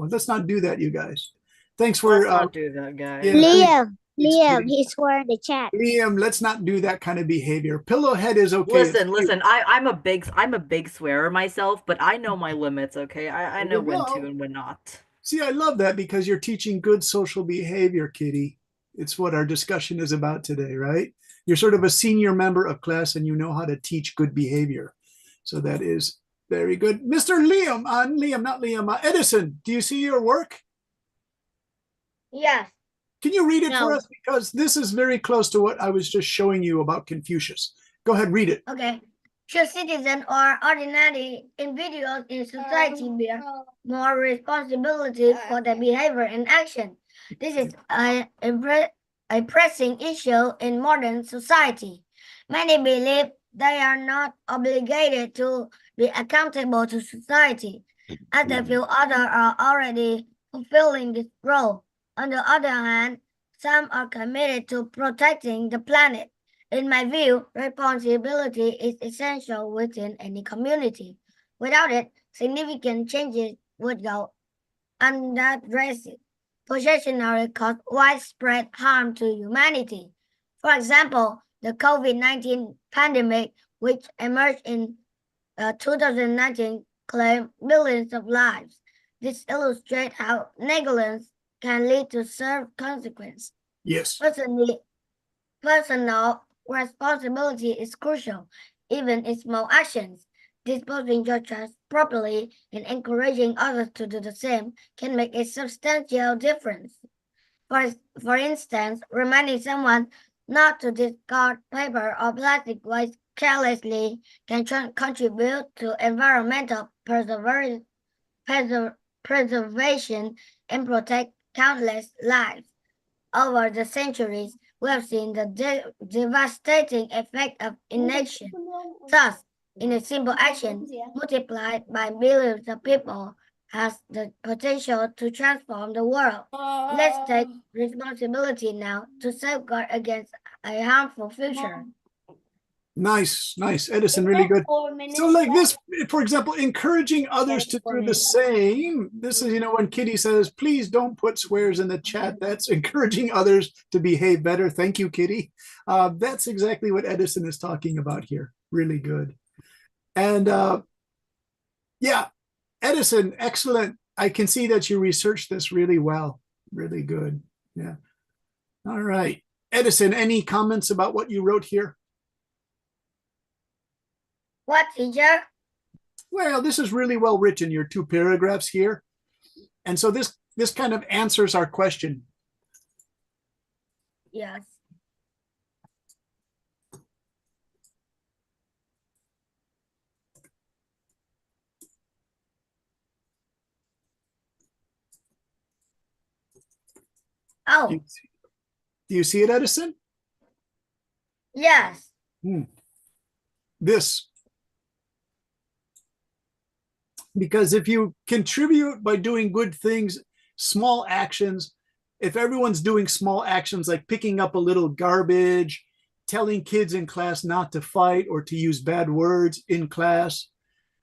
Let's not do that, you guys. Thanks for Let's not do that, guys. Yeah, Liam, he swore in the chat. Liam, let's not do that kind of behavior. Pillowhead is okay. Listen. I'm a big swearer myself, but I know my limits. Okay, I know when to and when not. See, I love that because you're teaching good social behavior, Kitty. It's what our discussion is about today, right? You're sort of a senior member of class and you know how to teach good behavior. So that is very good. Mr. Liam, Edison, do you see your work? Yes. Can you read it for us? Because this is very close to what I was just showing you about Confucius. Go ahead, read it. Okay. Should citizens or ordinary individuals in society bear more responsibility for their behavior and action? This is a pressing issue in modern society. Many believe they are not obligated to be accountable to society, as they feel others are already fulfilling this role. On the other hand, some are committed to protecting the planet In my view, responsibility is essential within any community. Without it, significant changes would go unaddressed, potentially cause widespread harm to humanity. For example, the COVID-19 pandemic, which emerged in 2019, claimed millions of lives. This illustrates how negligence can lead to severe consequences. Yes. Personal responsibility is crucial, even in small actions. Disposing your trash properly and encouraging others to do the same can make a substantial difference. For instance, reminding someone not to discard paper or plastic waste carelessly can contribute to environmental preservation and protect countless lives. Over the centuries, we have seen the devastating effect of inaction. Thus, in a simple action, multiplied by millions of people, has the potential to transform the world. Let's take responsibility now to safeguard against a harmful future. Nice, nice. Edison, really good. So like this, for example, encouraging others to do the same. This is, when Kitty says, please don't put swears in the chat. That's encouraging others to behave better. Thank you, Kitty. That's exactly what Edison is talking about here. Really good. And yeah, Edison, excellent. I can see that you researched this really well. Really good. Yeah. All right. Edison, any comments about what you wrote here? What, teacher? Well, this is really well written, your 2 paragraphs here. And so this kind of answers our question. Yes. Oh. Do you see it, Edison? Yes. This. Because if you contribute by doing good things, small actions, if everyone's doing small actions like picking up a little garbage, telling kids in class not to fight or to use bad words in class,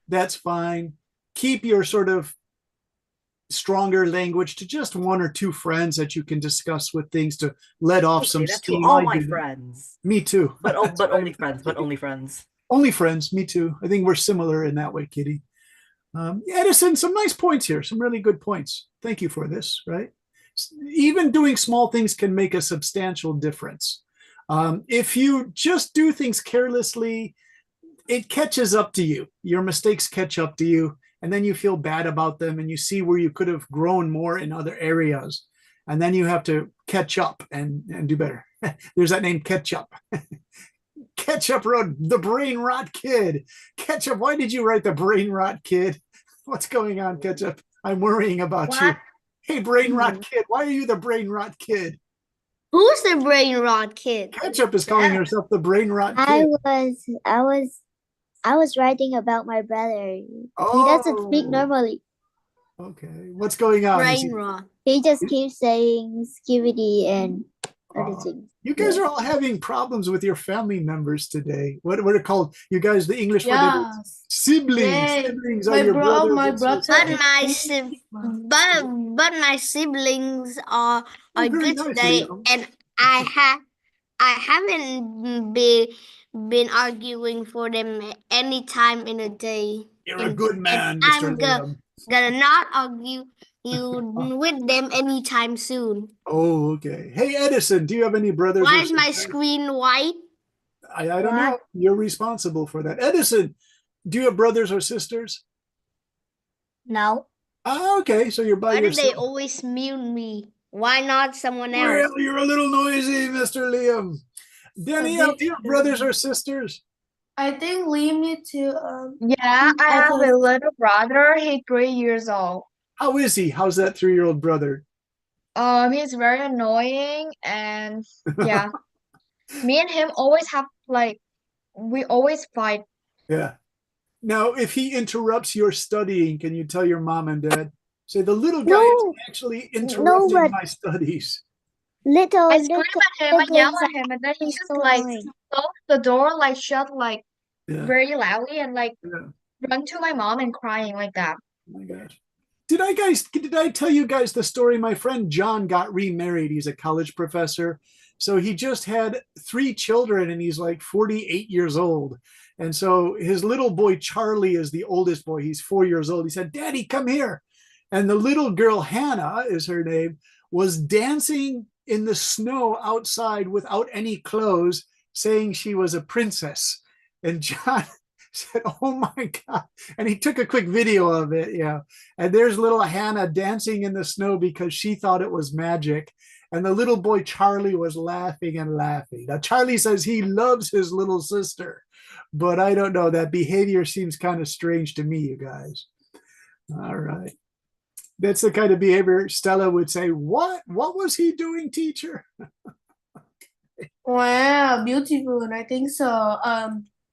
that's fine. Keep your sort of stronger language to just 1 or 2 friends that you can discuss with things to let off some steam. To all my friends. Me too. But only friends. But only friends. Only friends. Me too. I think we're similar in that way, Kitty. Edison, some nice points here. Some really good points. Thank you for this. Right. Even doing small things can make a substantial difference. If you just do things carelessly, it catches up to you. Your mistakes catch up to you. And then you feel bad about them and you see where you could have grown more in other areas. And then you have to catch up and do better. There's that name, Ketchup. Ketchup wrote the brain rot kid. Ketchup, why did you write the brain rot kid? What's going on, Ketchup? I'm worrying about you. Hey, brain rot kid, why are you the brain rot kid? Who's the brain rot kid? Ketchup is calling herself the brain rot kid. I was writing about my brother. Oh. He doesn't speak normally. Okay, what's going on? Brain rot. He just keeps saying skibidi and other things. You guys are all having problems with your family members today. What are called? You guys, the English word is siblings. Yay. Siblings are your brothers. My and brother. sisters. But my siblings are Very good nice, today, Liam. and I haven't been arguing for them any time in a day. You're a good man, and Mr. I'm Liam. gonna not argue with them anytime soon. Oh, okay. Hey, Edison, do you have any brothers? Why or is my sisters? screen white? I don't know. You're responsible for that. Edison, do you have brothers or sisters? No. Ah, okay. So you're by Why do yourself. they always mute me? Why not someone else? Well, you're a little noisy, Mr. Liam. Danielle, do you have brothers or sisters? I think Liam need to Yeah, I have a little brother. He's 3 years old. How is he? How's that 3-year-old brother? He's very annoying and yeah. Me and him always have we always fight. Yeah. Now, if he interrupts your studying, can you tell your mom and dad? Say, the little guy is actually interrupting my studies. Little I scream at him, I yell siblings at him, and then he are just so like annoying. closed the door, like shut like Yeah. very loudly and like Yeah. run to my mom and crying like that. Oh my gosh. Did I tell you guys the story? My friend John got remarried. He's a college professor. So he just had 3 children and he's like 48 years old. And so his little boy, Charlie, is the oldest boy. He's 4 years old. He said, Daddy, come here. And the little girl, Hannah is her name, was dancing in the snow outside without any clothes, saying she was a princess. And John said, oh my God. And he took a quick video of it. Yeah. And there's little Hannah dancing in the snow because she thought it was magic. And the little boy, Charlie, was laughing and laughing. Now, Charlie says he loves his little sister, but I don't know. That behavior seems kind of strange to me, you guys. All right. That's the kind of behavior Stella would say, what was he doing, teacher? Wow, beautiful. And I think so.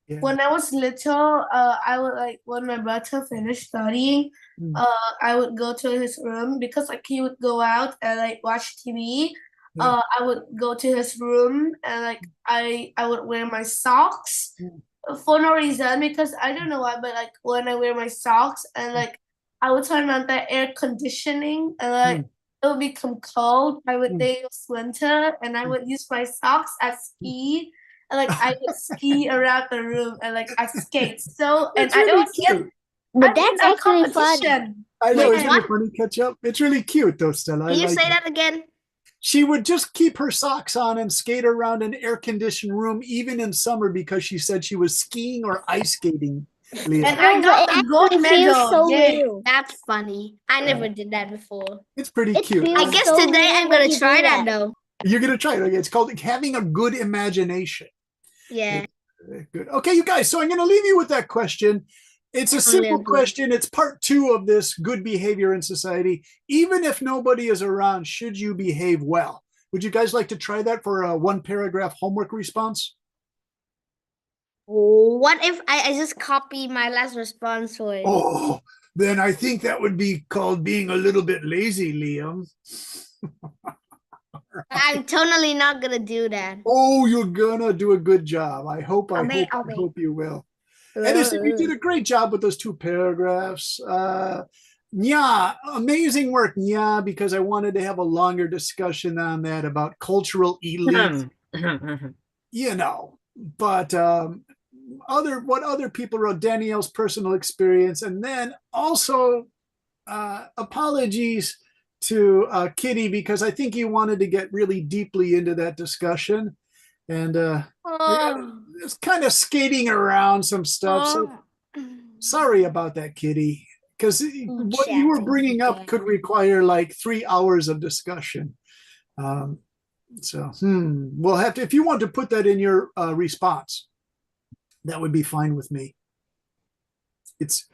Yeah. When I was little, I would like when my brother finished studying, Mm. I would go to his room because like he would go out and like watch TV. Yeah. I would go to his room and like I would wear my socks for no reason because I don't know why, but like when I wear my socks and like I would turn on the air conditioning and like it would become cold. I would think it was winter and I would use my socks as ski. And like I would ski around the room and like I skate. So and That's I really always get cute. But I'm that's in a actually fun. competition. I know, Wait, isn't what? it funny, catch up? It's really cute though, Stella. I Can you like say it. that again? She would just keep her socks on and skate around an air-conditioned room, even in summer, because she said she was skiing or ice skating. Leah. And I No, got but the it gold actually feels medal. so Yay. real. That's funny. I never did that before. It's pretty It cute. feels I guess so today real I'm when gonna you try do that that. though. You're gonna try it. Okay, it's called having a good imagination. Yeah. Good. Okay, you guys. So I'm gonna leave you with that question. It's a simple good. question. It's part 2 of this good behavior in society. Even if nobody is around, should you behave well? Would you guys like to try that for a 1-paragraph homework response? What if I just copy my last response for it? Oh, then I think that would be called being a little bit lazy, Liam. I'm totally not gonna do that. Oh, you're gonna do a good job. I hope Okay. you will. Edison, you did a great job with those 2 paragraphs. Yeah, amazing work, yeah, because I wanted to have a longer discussion on that about cultural elite, you know, but what other people wrote, Danielle's personal experience, and then also apologies to Kitty, because I think you wanted to get really deeply into that discussion. And it's kind of skating around some stuff. So sorry about that, Kitty, because what you were bringing up could require like 3 hours of discussion. So we'll have to, if you want to put that in your response, that would be fine with me. It's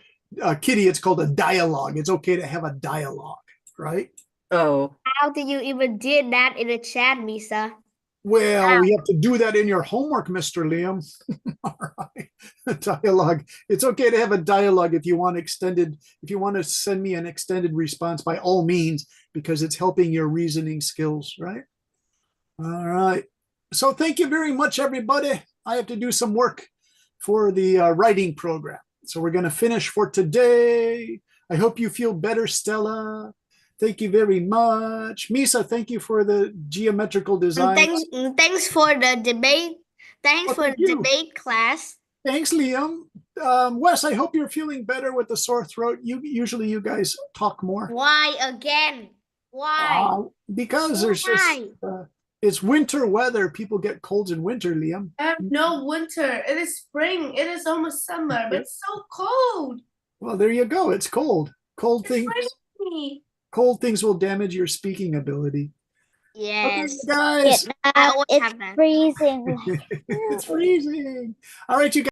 Kitty, it's called a dialogue. It's okay to have a dialogue, right? Oh. How do you even did that in the chat, Misa? Well, we have to do that in your homework, Mr. Liam. All right. A dialogue. It's okay to have a dialogue if you want extended, if you want to send me an extended response, by all means, because it's helping your reasoning skills, right? All right. So thank you very much, everybody. I have to do some work for the writing program. So we're going to finish for today. I hope you feel better, Stella. Thank you very much. Misa, thank you for the geometrical design. Thanks for the debate. Thanks for the debate class. Thanks, Liam. Wes, I hope you're feeling better with the sore throat. Usually you guys talk more. Why again? Why? Because there's just it's winter weather. People get colds in winter, Liam. No winter. It is spring. It is almost summer, but it's so cold. Well, there you go. It's cold. Cold things. Cold things will damage your speaking ability. Yes. Okay, guys. It's freezing. It's freezing. All right, you guys.